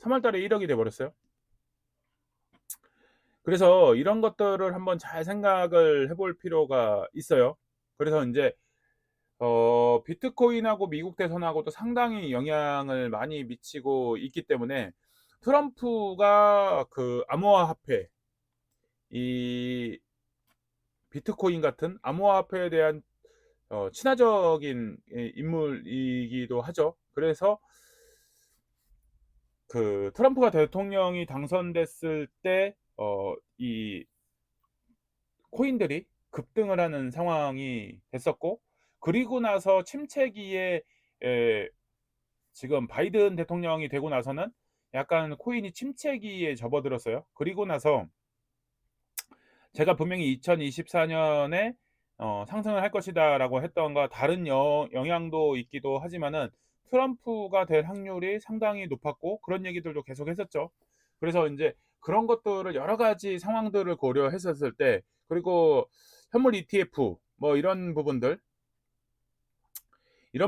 1억이 돼버렸어요. 그래서 이런 것들을 한번 잘 생각을 해볼 필요가 있어요. 그래서 이제 비트코인하고 미국 대선하고도 상당히 영향을 많이 미치고 있기 때문에 트럼프가 그 암호화폐, 이 비트코인 같은 암호화폐에 대한 친화적인 인물이기도 하죠. 그래서 그 트럼프가 대통령이 당선됐을 때 이 코인들이 급등을 하는 상황이 됐었고, 그리고 나서 침체기에 지금 바이든 대통령이 되고 나서는 약간 코인이 침체기에 접어들었어요. 그리고 나서 제가 분명히 2024년에 상승을 할 것이다라고 했던가 다른 영향도 있기도 하지만은 트럼프가 될 확률이 상당히 높았고 그런 얘기들도 계속 했었죠. 그래서 이제 그런 것들을 여러 가지 상황들을 고려했었을 때, 그리고 현물 ETF 뭐 이런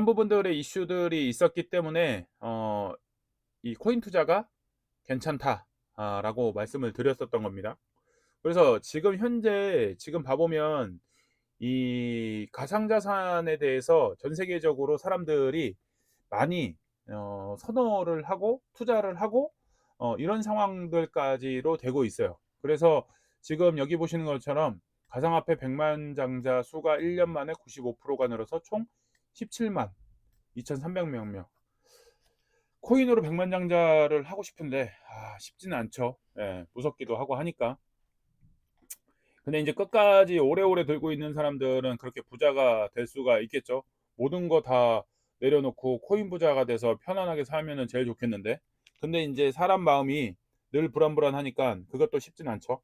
부분들의 이슈들이 있었기 때문에 이 코인 투자가 괜찮다라고 말씀을 드렸었던 겁니다. 그래서 지금 현재 지금 봐보면 이 가상자산에 대해서 전 세계적으로 사람들이 많이 선호를 하고 투자를 하고 이런 상황들까지로 되고 있어요. 그래서 지금 여기 보시는 것처럼 가상화폐 100만 장자 수가 1년 만에 95%가 늘어서 총 17만 2,300명. 코인으로 100만 장자를 하고 싶은데 쉽지는 않죠. 예, 무섭기도 하고 하니까. 근데 이제 끝까지 오래오래 들고 있는 사람들은 그렇게 부자가 될 수가 있겠죠. 모든 거 다 내려놓고 코인 부자가 돼서 편안하게 살면은 제일 좋겠는데. 근데 이제 사람 마음이 늘 불안불안하니까 그것도 쉽진 않죠.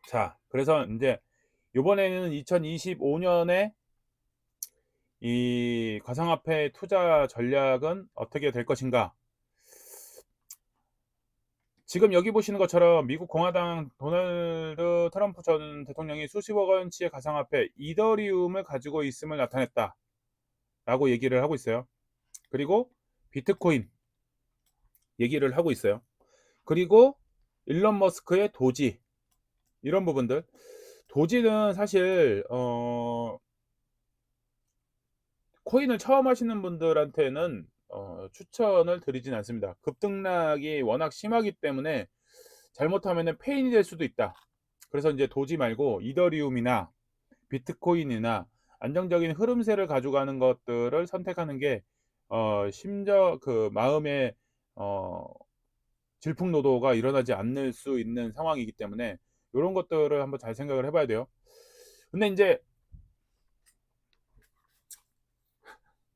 자, 그래서 이제 이번에는 2025년에 이 가상화폐 투자 전략은 어떻게 될 것인가? 지금 여기 보시는 것처럼 미국 공화당 도널드 트럼프 전 대통령이 수십억 원치의 가상화폐 이더리움을 가지고 있음을 나타냈다 라고 얘기를 하고 있어요. 그리고 비트코인 얘기를 하고 있어요. 그리고 일론 머스크의 도지, 이런 부분들. 도지는 사실 코인을 처음 하시는 분들한테는 추천을 드리진 않습니다. 급등락이 워낙 심하기 때문에 잘못하면 페인이 될 수도 있다. 그래서 이제 도지 말고 이더리움이나 비트코인이나 안정적인 흐름세를 가져가는 것들을 선택하는 게 심적 그 마음의 어, 질풍노도가 일어나지 않을 수 있는 상황이기 때문에 이런 것들을 한번 잘 생각을 해봐야 돼요. 근데 이제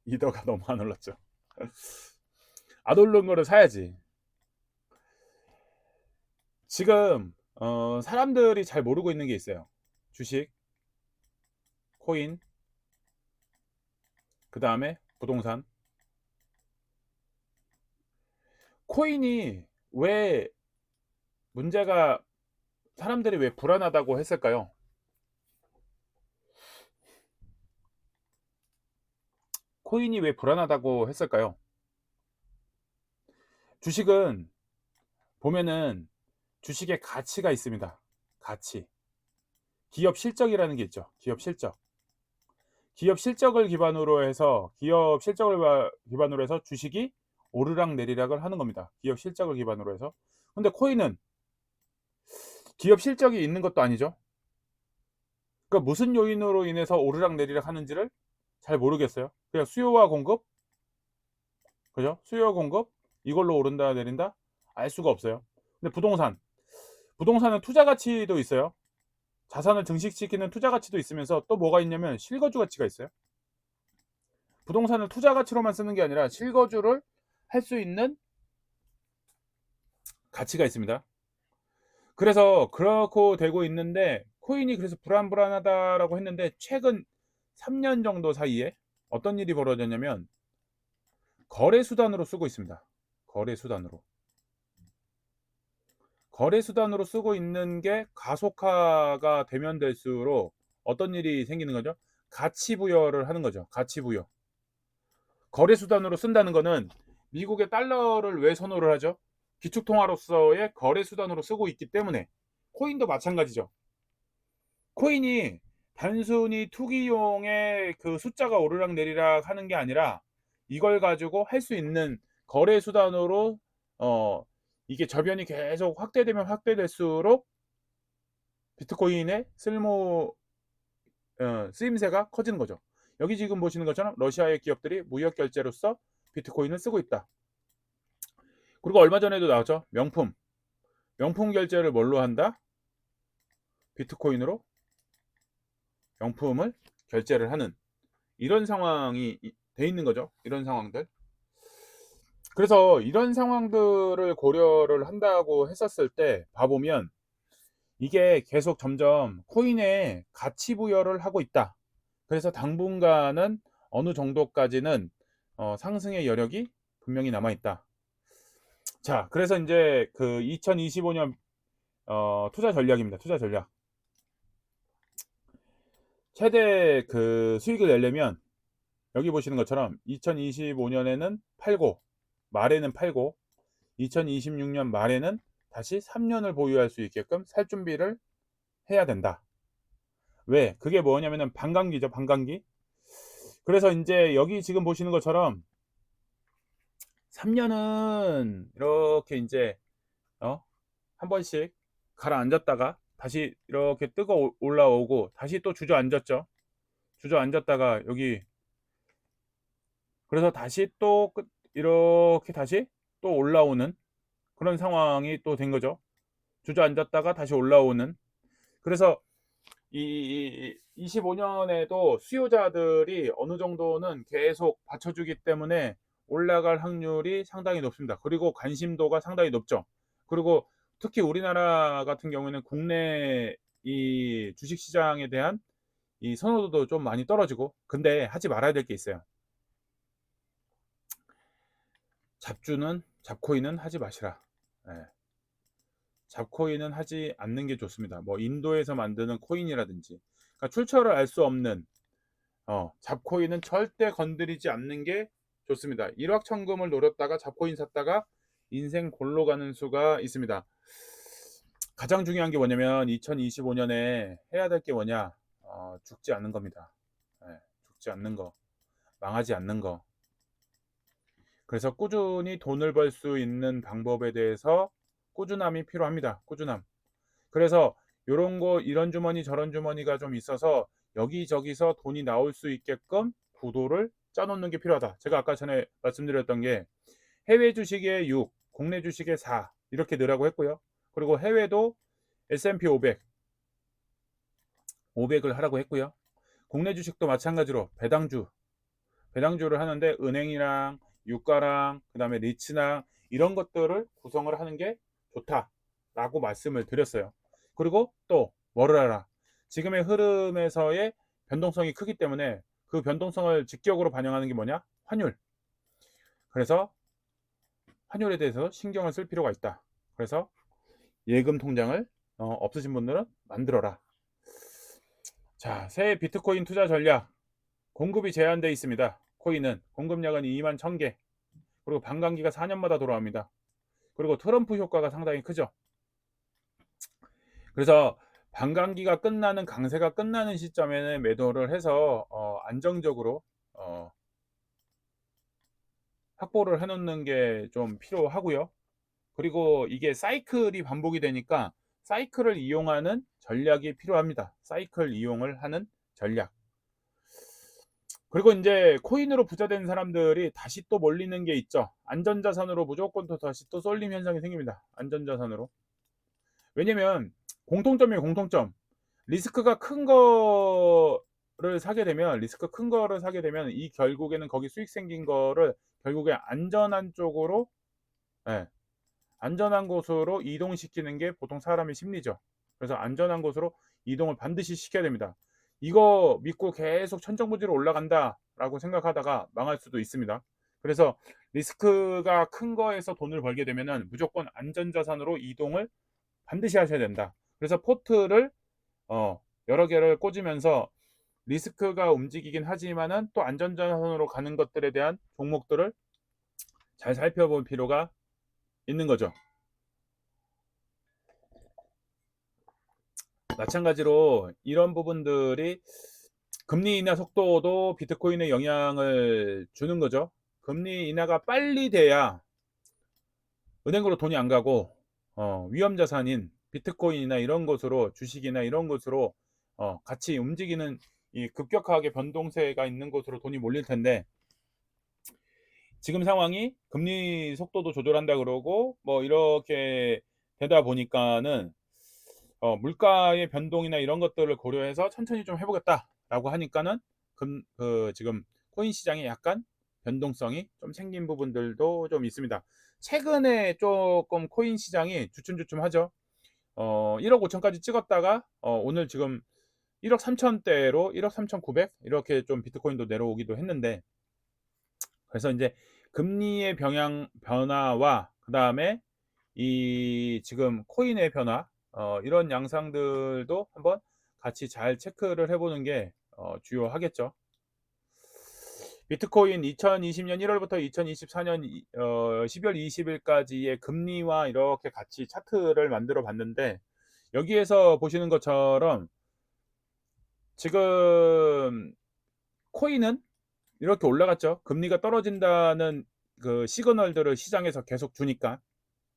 이더가 너무 안 올랐죠. 안 오른 거를 사야지. 지금 사람들이 잘 모르고 있는 게 있어요. 주식, 코인, 그 다음에 부동산. 코인이 왜 문제가, 사람들이 왜 불안하다고 했을까요? 코인이 왜 불안하다고 했을까요? 주식은 보면은 주식의 가치가 있습니다. 가치. 기업 실적이라는 게 있죠. 기업 실적. 기업 실적을 기반으로 해서 주식이 오르락 내리락을 하는 겁니다. 기업 실적을 기반으로 해서. 근데 코인은 기업 실적이 있는 것도 아니죠. 그러니까 무슨 요인으로 인해서 오르락 내리락 하는지를 잘 모르겠어요. 그냥 수요와 공급, 그죠? 수요와 공급, 이걸로 오른다 내린다 알 수가 없어요. 근데 부동산은 투자 가치도 있어요. 자산을 증식시키는 투자 가치도 있으면서 또 뭐가 있냐면 실거주 가치가 있어요. 부동산을 투자 가치로만 쓰는 게 아니라 실거주를 할 수 있는 가치가 있습니다. 그래서 그렇고 되고 있는데 코인이 그래서 불안불안하다라고 했는데 최근 3년 정도 사이에 어떤 일이 벌어졌냐면 거래 수단으로 쓰고 있습니다. 거래 수단으로. 거래 수단으로 쓰고 있는 게 가속화가 되면 될수록 어떤 일이 생기는 거죠? 가치 부여를 하는 거죠. 가치 부여. 거래 수단으로 쓴다는 거는 미국의 달러를 왜 선호를 하죠? 기축통화로서의 거래 수단으로 쓰고 있기 때문에. 코인도 마찬가지죠. 코인이 단순히 투기용의 그 숫자가 오르락 내리락 하는 게 아니라 이걸 가지고 할 수 있는 거래 수단으로 이게 저변이 계속 확대되면 확대될수록 비트코인의 쓰임새가 커지는 거죠. 여기 지금 보시는 것처럼 러시아의 기업들이 무역 결제로서 비트코인을 쓰고 있다. 그리고 얼마 전에도 나왔죠. 명품 결제를 뭘로 한다? 비트코인으로 명품을 결제를 하는 이런 상황이 돼 있는 거죠. 이런 상황들. 그래서 이런 상황들을 고려를 한다고 했었을 때 봐보면 이게 계속 점점 코인에 가치 부여를 하고 있다. 그래서 당분간은 어느 정도까지는 상승의 여력이 분명히 남아 있다. 자, 그래서 이제 그 2025년 투자 전략입니다. 투자 전략. 최대 그 수익을 내려면 여기 보시는 것처럼 2025년에는 팔고 말에는 팔고 2026년 말에는 다시 3년을 보유할 수 있게끔 살 준비를 해야 된다. 왜? 그게 뭐냐면은 반감기죠, 반감기. 그래서 이제 여기 지금 보시는 것처럼 3년은 이렇게 이제 한 번씩 가라앉았다가 다시 이렇게 뜨거 올라오고 다시 또 주저앉았죠. 주저앉았다가 여기 그래서 다시 또 이렇게 다시 또 올라오는 그런 상황이 또 된 거죠. 주저앉았다가 다시 올라오는. 그래서 이 25년에도 수요자들이 어느 정도는 계속 받쳐주기 때문에 올라갈 확률이 상당히 높습니다. 그리고 관심도가 상당히 높죠. 그리고 특히 우리나라 같은 경우에는 국내 이 주식시장에 대한 이 선호도도 좀 많이 떨어지고, 근데 하지 말아야 될 게 있어요. 잡코인은 하지 마시라. 예. 잡코인은 하지 않는 게 좋습니다. 뭐 인도에서 만드는 코인이라든지, 그러니까 출처를 알 수 없는 잡코인은 절대 건드리지 않는 게 좋습니다. 일확천금을 노렸다가 잡코인 샀다가 인생 골로 가는 수가 있습니다. 가장 중요한 게 뭐냐면 2025년에 해야 될 게 뭐냐? 죽지 않는 겁니다. 예, 죽지 않는 거, 망하지 않는 거. 그래서 꾸준히 돈을 벌 수 있는 방법에 대해서 꾸준함이 필요합니다. 꾸준함. 그래서 요런 거, 이런 주머니 저런 주머니가 좀 있어서 여기저기서 돈이 나올 수 있게끔 구도를 짜놓는 게 필요하다. 제가 아까 전에 말씀드렸던 게 해외 주식의 6, 국내 주식의 4 이렇게 넣으라고 했고요. 그리고 해외도 S&P 500, 500을 하라고 했고요. 국내 주식도 마찬가지로 배당주를 하는데 은행이랑 유가랑 그다음에 리츠나 이런 것들을 구성을 하는 게 좋다라고 말씀을 드렸어요. 그리고 또 뭐를 알아? 지금의 흐름에서의 변동성이 크기 때문에 그 변동성을 직격으로 반영하는 게 뭐냐? 환율. 그래서 환율에 대해서 신경을 쓸 필요가 있다. 그래서 예금 통장을 없으신 분들은 만들어라. 자, 새 비트코인 투자 전략. 공급이 제한되어 있습니다. 코인은 공급량은 2만 1000개. 그리고 반감기가 4년마다 돌아옵니다. 그리고 트럼프 효과가 상당히 크죠. 그래서 반감기가 끝나는 강세가 끝나는 시점에는 매도를 해서 안정적으로 확보를 해놓는 게 좀 필요하고요. 그리고 이게 사이클이 반복이 되니까 사이클을 이용하는 전략이 필요합니다. 사이클 이용을 하는 전략. 그리고 이제 코인으로 부자된 사람들이 다시 또 몰리는 게 있죠. 안전자산으로 무조건 또 다시 또 쏠림 현상이 생깁니다. 안전자산으로. 왜냐면 공통점이에요. 공통점. 리스크가 큰 거를 사게 되면 이 결국에는 거기 수익 생긴 거를 결국에 안전한 쪽으로, 예, 안전한 곳으로 이동시키는 게 보통 사람의 심리죠. 그래서 안전한 곳으로 이동을 반드시 시켜야 됩니다. 이거 믿고 계속 천정부지로 올라간다라고 생각하다가 망할 수도 있습니다. 그래서 리스크가 큰 거에서 돈을 벌게 되면은 무조건 안전자산으로 이동을 반드시 하셔야 된다. 그래서 포트를 여러 개를 꽂으면서 리스크가 움직이긴 하지만은 또 안전자산으로 가는 것들에 대한 종목들을 잘 살펴볼 필요가 있는 거죠. 마찬가지로 이런 부분들이 금리 인하 속도도 비트코인에 영향을 주는 거죠. 금리 인하가 빨리 돼야 은행으로 돈이 안 가고 위험 자산인 비트코인이나 이런 것으로 주식이나 이런 것으로 같이 움직이는 이 급격하게 변동세가 있는 곳으로 돈이 몰릴 텐데 지금 상황이 금리 속도도 조절한다 그러고 뭐 이렇게 되다 보니까는 물가의 변동이나 이런 것들을 고려해서 천천히 좀 해보겠다라고 하니까는 지금 코인 시장에 약간 변동성이 좀 생긴 부분들도 좀 있습니다. 최근에 조금 코인 시장이 주춤주춤하죠. 1억 5천까지 찍었다가 오늘 지금 1억 3천대로 1억 3,900 이렇게 좀 비트코인도 내려오기도 했는데 그래서 이제 금리의 변화와 그 다음에 이 지금 코인의 변화 이런 양상들도 한번 같이 잘 체크를 해보는 게 주요하겠죠. 비트코인 2020년 1월부터 2024년 10월 20일까지의 금리와 이렇게 같이 차트를 만들어 봤는데 여기에서 보시는 것처럼 지금 코인은 이렇게 올라갔죠. 금리가 떨어진다는 그 시그널들을 시장에서 계속 주니까.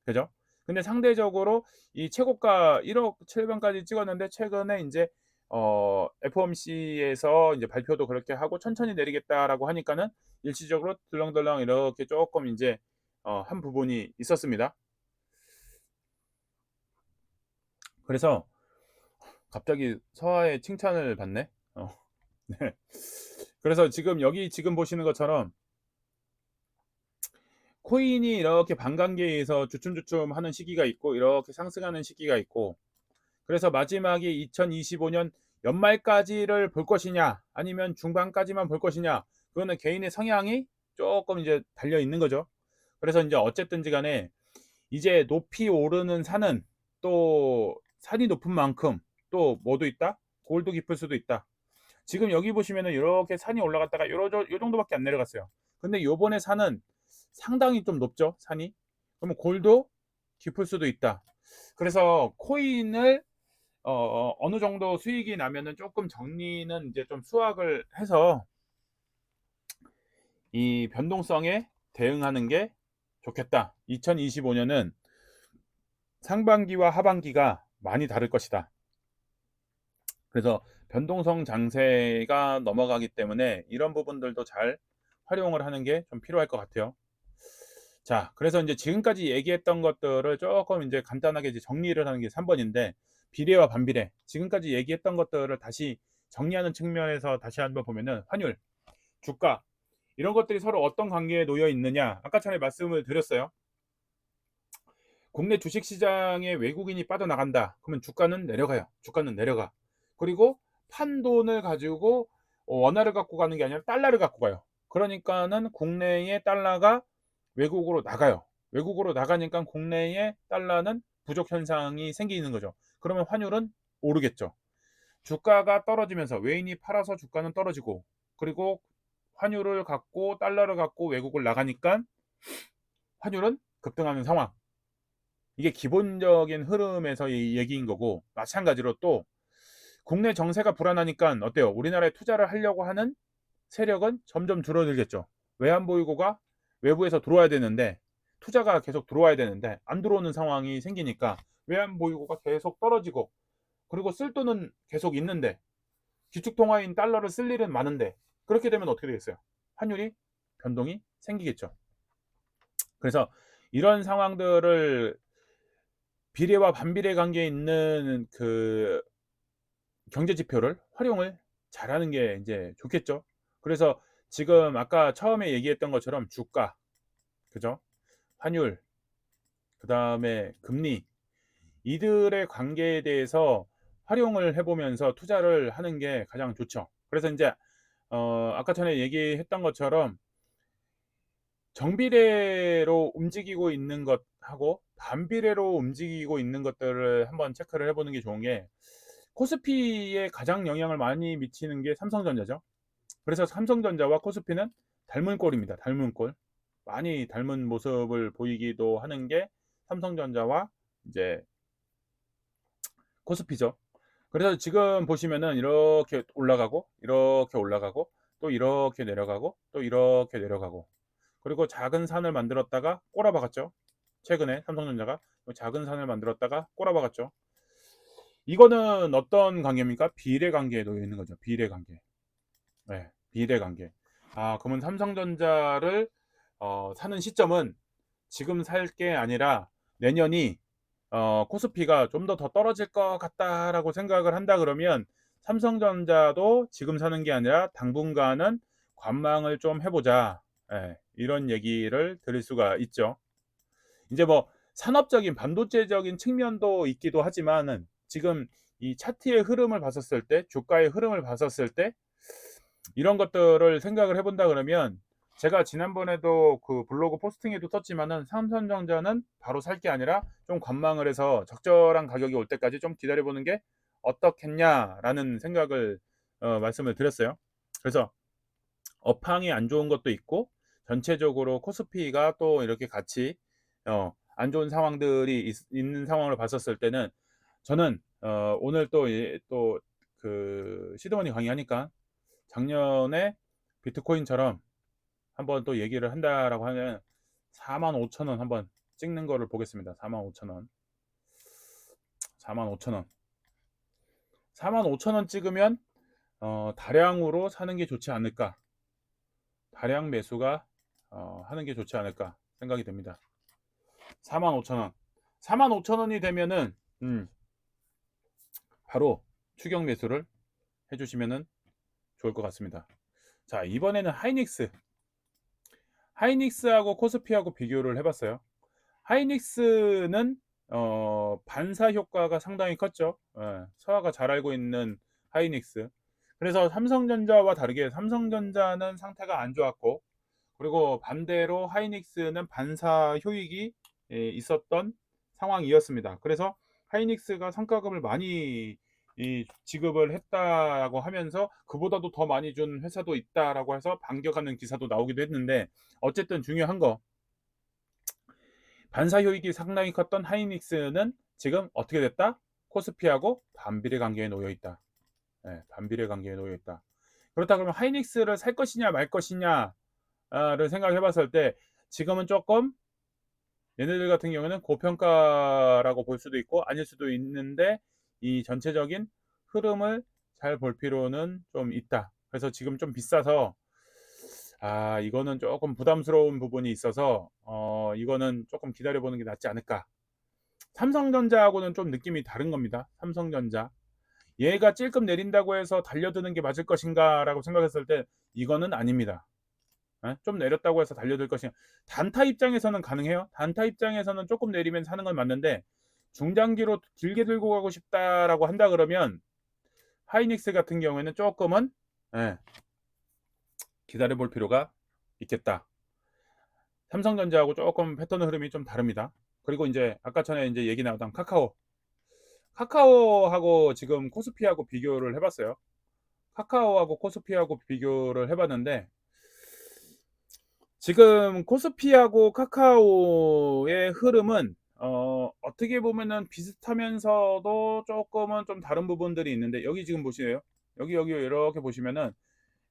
그죠? 근데 상대적으로 이 최고가 1억 7천까지 찍었는데 최근에 이제 FOMC에서 이제 발표도 그렇게 하고 천천히 내리겠다라고 하니까는 일시적으로 들렁들렁 이렇게 조금 이제 한 부분이 있었습니다. 그래서 갑자기 서하의 칭찬을 받네. 네. 그래서 지금 여기 지금 보시는 것처럼 코인이 이렇게 반감기에서 주춤주춤 하는 시기가 있고 이렇게 상승하는 시기가 있고 그래서 마지막에 2025년 연말까지를 볼 것이냐 아니면 중반까지만 볼 것이냐 그거는 개인의 성향이 조금 이제 달려 있는 거죠. 그래서 이제 어쨌든지 간에 이제 높이 오르는 산은 또 산이 높은 만큼 또 뭐도 있다? 골도 깊을 수도 있다. 지금 여기 보시면은 이렇게 산이 올라갔다가 요 정도밖에 안 내려갔어요. 근데 요번에 산은 상당히 좀 높죠, 산이. 그러면 골도 깊을 수도 있다. 그래서 코인을 어느 정도 수익이 나면은 조금 정리는 이제 좀 수확을 해서 이 변동성에 대응하는 게 좋겠다. 2025년은 상반기와 하반기가 많이 다를 것이다. 그래서 변동성 장세가 넘어가기 때문에 이런 부분들도 잘 활용을 하는 게 좀 필요할 것 같아요. 자, 그래서 이제 지금까지 얘기했던 것들을 조금 이제 간단하게 이제 정리를 하는 게 3번인데 비례와 반비례. 지금까지 얘기했던 것들을 다시 정리하는 측면에서 다시 한번 보면은 환율, 주가 이런 것들이 서로 어떤 관계에 놓여 있느냐. 아까 전에 말씀을 드렸어요. 국내 주식 시장에 외국인이 빠져나간다. 그러면 주가는 내려가요. 주가는 내려가. 그리고 판돈을 가지고 원화를 갖고 가는 게 아니라 달러를 갖고 가요. 그러니까는 국내의 달러가 외국으로 나가요. 외국으로 나가니까 국내의 달러는 부족 현상이 생기는 거죠. 그러면 환율은 오르겠죠. 주가가 떨어지면서 외인이 팔아서 주가는 떨어지고 그리고 환율을 갖고 달러를 갖고 외국을 나가니까 환율은 급등하는 상황. 이게 기본적인 흐름에서의 얘기인 거고 마찬가지로 또 국내 정세가 불안하니까 어때요? 우리나라에 투자를 하려고 하는 세력은 점점 줄어들겠죠. 외환보유고가 외부에서 들어와야 되는데 투자가 계속 들어와야 되는데 안 들어오는 상황이 생기니까 외환보유고가 계속 떨어지고 그리고 쓸 돈은 계속 있는데 기축통화인 달러를 쓸 일은 많은데 그렇게 되면 어떻게 되겠어요? 환율이 변동이 생기겠죠. 그래서 이런 상황들을 비례와 반비례 관계에 있는 그 경제 지표를 활용을 잘하는 게 이제 좋겠죠. 그래서 지금 아까 처음에 얘기했던 것처럼 주가, 그죠? 환율, 그 다음에 금리, 이들의 관계에 대해서 활용을 해보면서 투자를 하는 게 가장 좋죠. 그래서 이제 아까 전에 얘기했던 것처럼 정비례로 움직이고 있는 것하고 반비례로 움직이고 있는 것들을 한번 체크를 해보는 게 좋은 게 코스피에 가장 영향을 많이 미치는 게 삼성전자죠. 그래서 삼성전자와 코스피는 닮은 꼴입니다. 닮은 꼴. 많이 닮은 모습을 보이기도 하는 게 삼성전자와 이제 코스피죠. 그래서 지금 보시면은 이렇게 올라가고 이렇게 올라가고 또 이렇게 내려가고 또 이렇게 내려가고 그리고 작은 산을 만들었다가 꼬라박았죠. 최근에 삼성전자가 작은 산을 만들었다가 꼬라박았죠. 이거는 어떤 관계입니까? 비례 관계에 놓여 있는 거죠. 비례 관계. 네, 비례 관계. 그러면 삼성전자를 사는 시점은 지금 살 게 아니라 내년이 코스피가 좀 더 떨어질 것 같다라고 생각을 한다 그러면 삼성전자도 지금 사는 게 아니라 당분간은 관망을 좀 해보자. 예, 이런 얘기를 드릴 수가 있죠. 이제 뭐 산업적인 반도체적인 측면도 있기도 하지만은 지금 이 차트의 흐름을 봤었을 때, 주가의 흐름을 봤었을 때 이런 것들을 생각을 해본다 그러면 제가 지난번에도 그 블로그 포스팅에도 썼지만은 삼성전자는 바로 살 게 아니라 좀 관망을 해서 적절한 가격이 올 때까지 좀 기다려보는 게 어떻겠냐라는 생각을 말씀을 드렸어요. 그래서 업황이 안 좋은 것도 있고 전체적으로 코스피가 또 이렇게 같이 안 좋은 상황들이 있는 상황을 봤었을 때는 저는 오늘 또 그 시드머니 강의하니까 작년에 비트코인처럼 한번 또 얘기를 한다라고 하면 45,000원 한번 찍는 거를 보겠습니다. 45,000원. 45,000원. 45,000원 찍으면 다량으로 사는 게 좋지 않을까. 다량 매수가 하는 게 좋지 않을까 생각이 됩니다. 45,000원. 45,000원이 되면은 바로 추격 매수를 해주시면은 좋을 것 같습니다. 자, 이번에는 하이닉스하고 코스피하고 비교를 해봤어요. 하이닉스는 반사 효과가 상당히 컸죠. 서아가 잘 알고 있는 하이닉스. 그래서 삼성전자와 다르게 삼성전자는 상태가 안 좋았고, 그리고 반대로 하이닉스는 반사 효익이 있었던 상황이었습니다. 그래서 하이닉스가 성과급을 많이 지급을 했다고 하면서 그보다도 더 많이 준 회사도 있다라고 해서 반격하는 기사도 나오기도 했는데, 어쨌든 중요한 거, 반사 효익이 상당히 컸던 하이닉스는 지금 어떻게 됐다? 코스피하고 반비례 관계에 놓여 있다. 반비례 관계에 놓여 있다. 그렇다 그러면 하이닉스를 살 것이냐 말 것이냐를 생각해 봤을 때 지금은 조금 얘네들 같은 경우는 고평가라고 볼 수도 있고 아닐 수도 있는데, 이 전체적인 흐름을 잘 볼 필요는 좀 있다. 그래서 지금 좀 비싸서 이거는 조금 부담스러운 부분이 있어서 이거는 조금 기다려보는 게 낫지 않을까. 삼성전자하고는 좀 느낌이 다른 겁니다. 삼성전자. 얘가 찔끔 내린다고 해서 달려드는 게 맞을 것인가 라고 생각했을 때 이거는 아닙니다. 좀 내렸다고 해서 달려들 것인가. 단타 입장에서는 가능해요. 단타 입장에서는 조금 내리면 사는 건 맞는데 중장기로 길게 들고 가고 싶다라고 한다 그러면 하이닉스 같은 경우에는 조금은 기다려 볼 필요가 있겠다. 삼성전자하고 조금 패턴 흐름이 좀 다릅니다. 그리고 이제 아까 전에 이제 얘기 나왔던 카카오하고 지금 코스피하고 비교를 해봤어요. 카카오하고 코스피하고 비교를 해봤는데 지금 코스피하고 카카오의 흐름은 어떻게 보면은 비슷하면서도 조금은 좀 다른 부분들이 있는데, 여기 지금 보시네요. 여기 이렇게 보시면은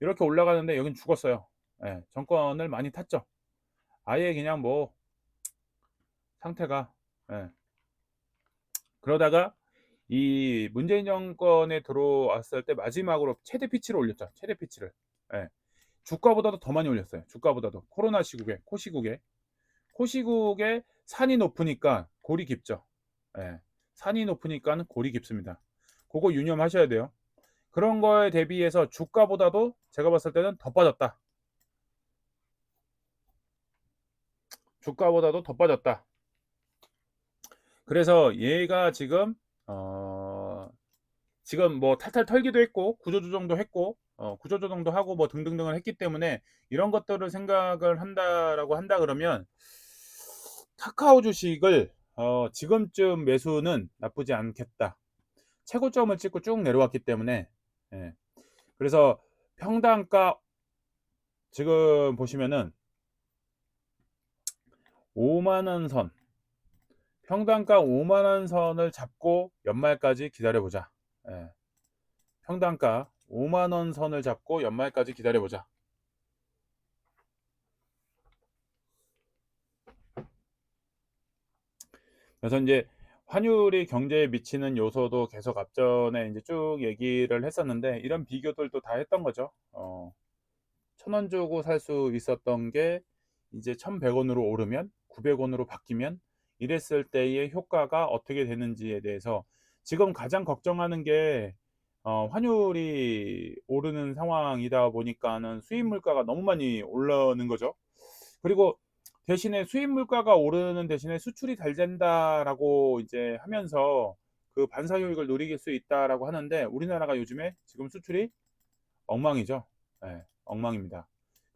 이렇게 올라가는데 여긴 죽었어요. 정권을 많이 탔죠. 아예 그냥 뭐 상태가 그러다가 이 문재인 정권에 들어왔을 때 마지막으로 최대 피치를 올렸죠. 최대 피치를. 주가보다도 더 많이 올렸어요. 주가보다도. 코로나 시국에, 코시국에 산이 높으니까 골이 깊죠. 산이 높으니까 골이 깊습니다. 그거 유념하셔야 돼요. 그런 거에 대비해서 주가보다도 제가 봤을 때는 더 빠졌다. 주가보다도 더 빠졌다. 그래서 얘가 지금 지금 뭐 탈탈 털기도 했고 구조조정도 했고 구조조정도 하고 뭐 등등등을 했기 때문에 이런 것들을 생각을 한다라고 한다 그러면 카카오 주식을 지금쯤 매수는 나쁘지 않겠다. 최고점을 찍고 쭉 내려왔기 때문에 그래서 평단가 지금 보시면은 5만원 선, 평단가 5만원 선을 잡고 연말까지 기다려보자. 평단가 5만원 선을 잡고 연말까지 기다려보자. 그래서 이제 환율이 경제에 미치는 요소도 계속 앞전에 이제 쭉 얘기를 했었는데 이런 비교들도 다 했던 거죠. 1,000원 주고 살 수 있었던 게 이제 1,100원으로 오르면 900원으로 바뀌면 이랬을 때의 효과가 어떻게 되는지에 대해서 지금 가장 걱정하는 게 환율이 오르는 상황이다 보니까는 수입 물가가 너무 많이 올라오는 거죠. 그리고 대신에 수입 물가가 오르는 대신에 수출이 잘 된다라고 이제 하면서 그 반사효익을 누릴 수 있다라고 하는데 우리나라가 요즘에 지금 수출이 엉망이죠. 예, 엉망입니다.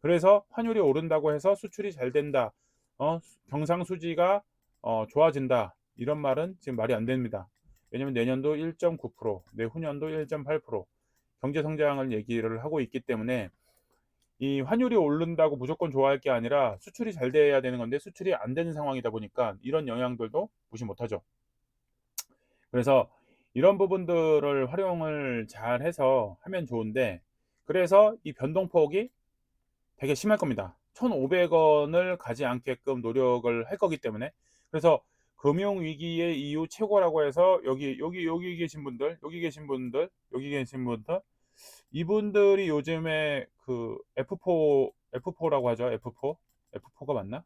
그래서 환율이 오른다고 해서 수출이 잘 된다, 경상수지가 좋아진다 이런 말은 지금 말이 안 됩니다. 왜냐면 내년도 1.9%, 내후년도 1.8% 경제 성장을 얘기를 하고 있기 때문에 이 환율이 오른다고 무조건 좋아할 게 아니라 수출이 잘 돼야 되는 건데 수출이 안 되는 상황이다 보니까 이런 영향들도 무시 못하죠. 그래서 이런 부분들을 활용을 잘 해서 하면 좋은데 그래서 이 변동폭이 되게 심할 겁니다. 1,500원을 가지 않게끔 노력을 할 거기 때문에 그래서 금융위기의 이후 최고라고 해서 여기 계신 분들 이분들이 요즘에 그 F4라고 하죠. F4가 맞나?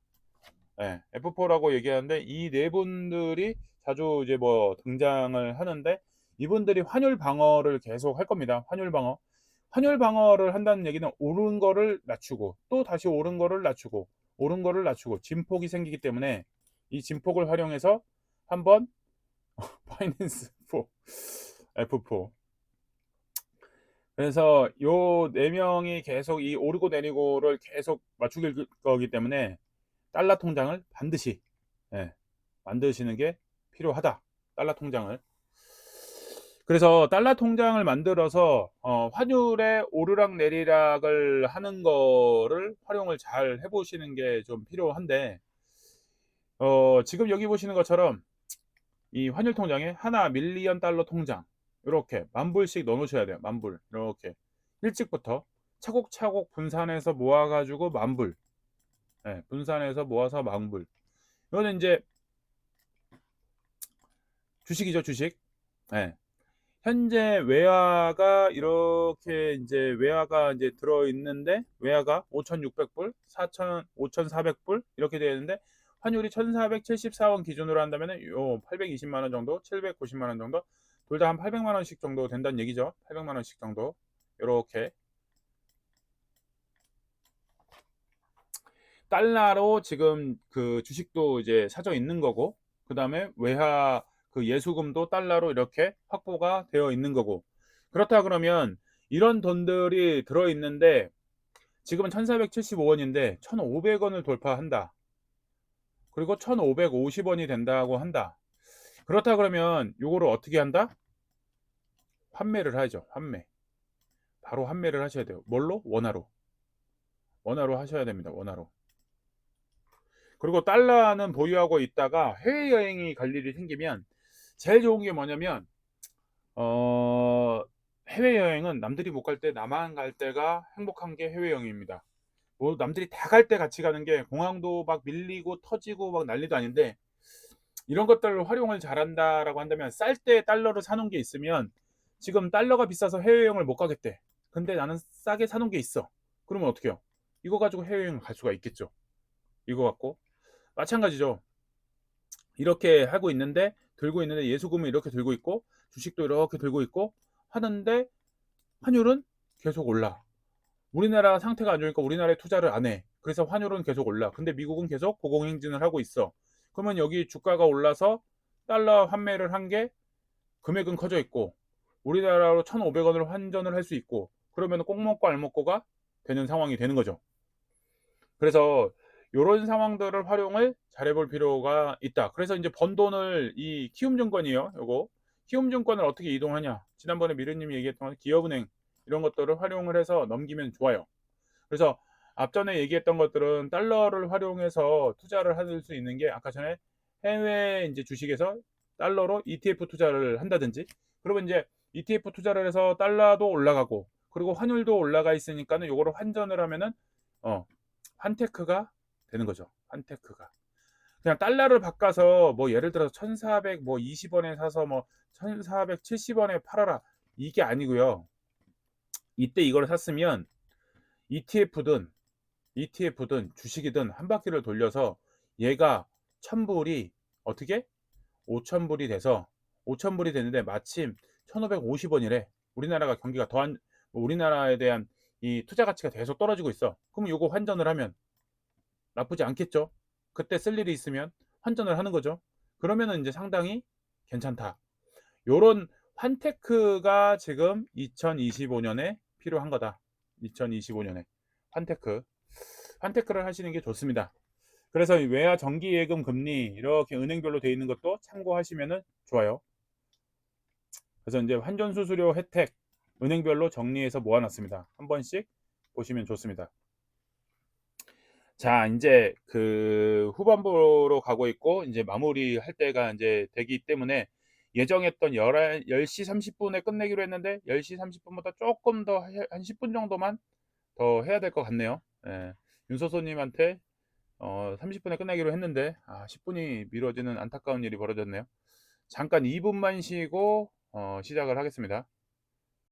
네, F4라고 얘기하는데 이 네 분들이 자주 이제 뭐 등장을 하는데 이분들이 환율 방어를 계속 할 겁니다. 환율 방어를 한다는 얘기는 오른 거를 낮추고 또 다시 오른 거를 낮추고 오른 거를 낮추고 진폭이 생기기 때문에 이 진폭을 활용해서 한번 파이낸스 4 F4 그래서 요 네 명이 계속 이 오르고 내리고를 계속 맞추길 거기 때문에 달러 통장을 반드시 예, 만드시는 게 필요하다. 달러 통장을. 그래서 달러 통장을 만들어서 환율의 오르락 내리락을 하는 거를 활용을 잘 해보시는 게 좀 필요한데 지금 여기 보시는 것처럼 이 환율 통장에 하나 밀리언 달러 통장 이렇게 10,000불씩 넣어 놓으셔야 돼요. 10,000불 이렇게 일찍부터 차곡차곡 분산해서 모아가지고 10,000불 예, 분산해서 모아서 10,000불 이거는 이제 주식이죠, 주식. 예. 현재 외화가 이제 들어 있는데 외화가 5,600불, 5,400불 이렇게 되어 있는데 환율이 1,474원 기준으로 한다면은 요 820만 원 정도, 790만 원 정도 둘 다 한 800만 원씩 정도 된다는 얘기죠. 800만 원씩 정도. 요렇게 달러로 지금 그 주식도 이제 사져 있는 거고 그다음에 외화 그 예수금도 달러로 이렇게 확보가 되어 있는 거고 그렇다 그러면 이런 돈들이 들어 있는데 지금은 1,475원인데 1,500원을 돌파한다. 그리고 1,550원이 된다고 한다. 그렇다 그러면 요거를 어떻게 한다? 환매를 하죠. 환매. 바로 환매를 하셔야 돼요. 뭘로? 원화로. 원화로 하셔야 됩니다. 원화로. 그리고 달러는 보유하고 있다가 해외여행이 갈 일이 생기면 제일 좋은 게 뭐냐면 해외여행은 남들이 못 갈 때 나만 갈 때가 행복한 게 해외여행입니다. 뭐 남들이 다 갈 때 같이 가는 게 공항도 막 밀리고 터지고 막 난리도 아닌데 이런 것들을 활용을 잘한다라고 한다면 쌀 때 달러를 사놓은 게 있으면 지금 달러가 비싸서 해외여행을 못 가겠대. 근데 나는 싸게 사놓은 게 있어. 그러면 어떻게 해요? 이거 가지고 해외여행 갈 수가 있겠죠. 이거 갖고 마찬가지죠. 이렇게 하고 있는데 들고 있는데 예수금을 이렇게 들고 있고 주식도 이렇게 들고 있고 하는데 환율은 계속 올라. 우리나라 상태가 안 좋으니까 우리나라에 투자를 안 해. 그래서 환율은 계속 올라. 근데 미국은 계속 고공행진을 하고 있어. 그러면 여기 주가가 올라서 달러 환매를 한 게 금액은 커져 있고 우리나라로 1,500원을 환전을 할 수 있고 그러면 꼭 먹고 알 먹고가 되는 상황이 되는 거죠. 그래서 요런 상황들을 활용을 잘해 볼 필요가 있다. 그래서 이제 번 돈을 이 키움증권이요. 요거 키움증권을 어떻게 이동하냐. 지난번에 미르님이 얘기했던 기업은행 이런 것들을 활용을 해서 넘기면 좋아요. 그래서 앞전에 얘기했던 것들은 달러를 활용해서 투자를 할 수 있는 게 아까 전에 해외 이제 주식에서 달러로 ETF 투자를 한다든지 그러면 이제 ETF 투자를 해서 달러도 올라가고 그리고 환율도 올라가 있으니까는 요거를 환전을 하면은 어 환테크가 되는 거죠. 환테크가. 그냥 달러를 바꿔서 뭐 예를 들어서 1,420원에 사서 뭐 1,470원에 팔아라 이게 아니고요. 이때 이걸 샀으면 ETF든 주식이든 한 바퀴를 돌려서 얘가 1,000불이 어떻게 5,000불이 돼서 5,000불이 됐는데 마침 1,550원이래. 우리나라가 경기가 더한 우리나라에 대한 이 투자 가치가 계속 떨어지고 있어. 그럼 요거 환전을 하면 나쁘지 않겠죠? 그때 쓸 일이 있으면 환전을 하는 거죠. 그러면은 이제 상당히 괜찮다. 요런 환테크가 지금 2025년에 필요한 거다. 2025년에 환테크를 하시는 게 좋습니다. 그래서 외화 정기예금 금리 이렇게 은행별로 되어 있는 것도 참고하시면 좋아요. 그래서 이제 환전 수수료 혜택 은행별로 정리해서 모아놨습니다. 한 번씩 보시면 좋습니다. 자, 이제 그 후반부로 가고 있고 이제 마무리할 때가 이제 되기 때문에 예정했던 10시 30분에 끝내기로 했는데 10시 30분보다 조금 더 한 10분 정도만 더 해야 될 것 같네요. 예. 윤소소님한테 30분에 끝내기로 했는데 10분이 미뤄지는 안타까운 일이 벌어졌네요. 잠깐 2분만 쉬고 시작을 하겠습니다.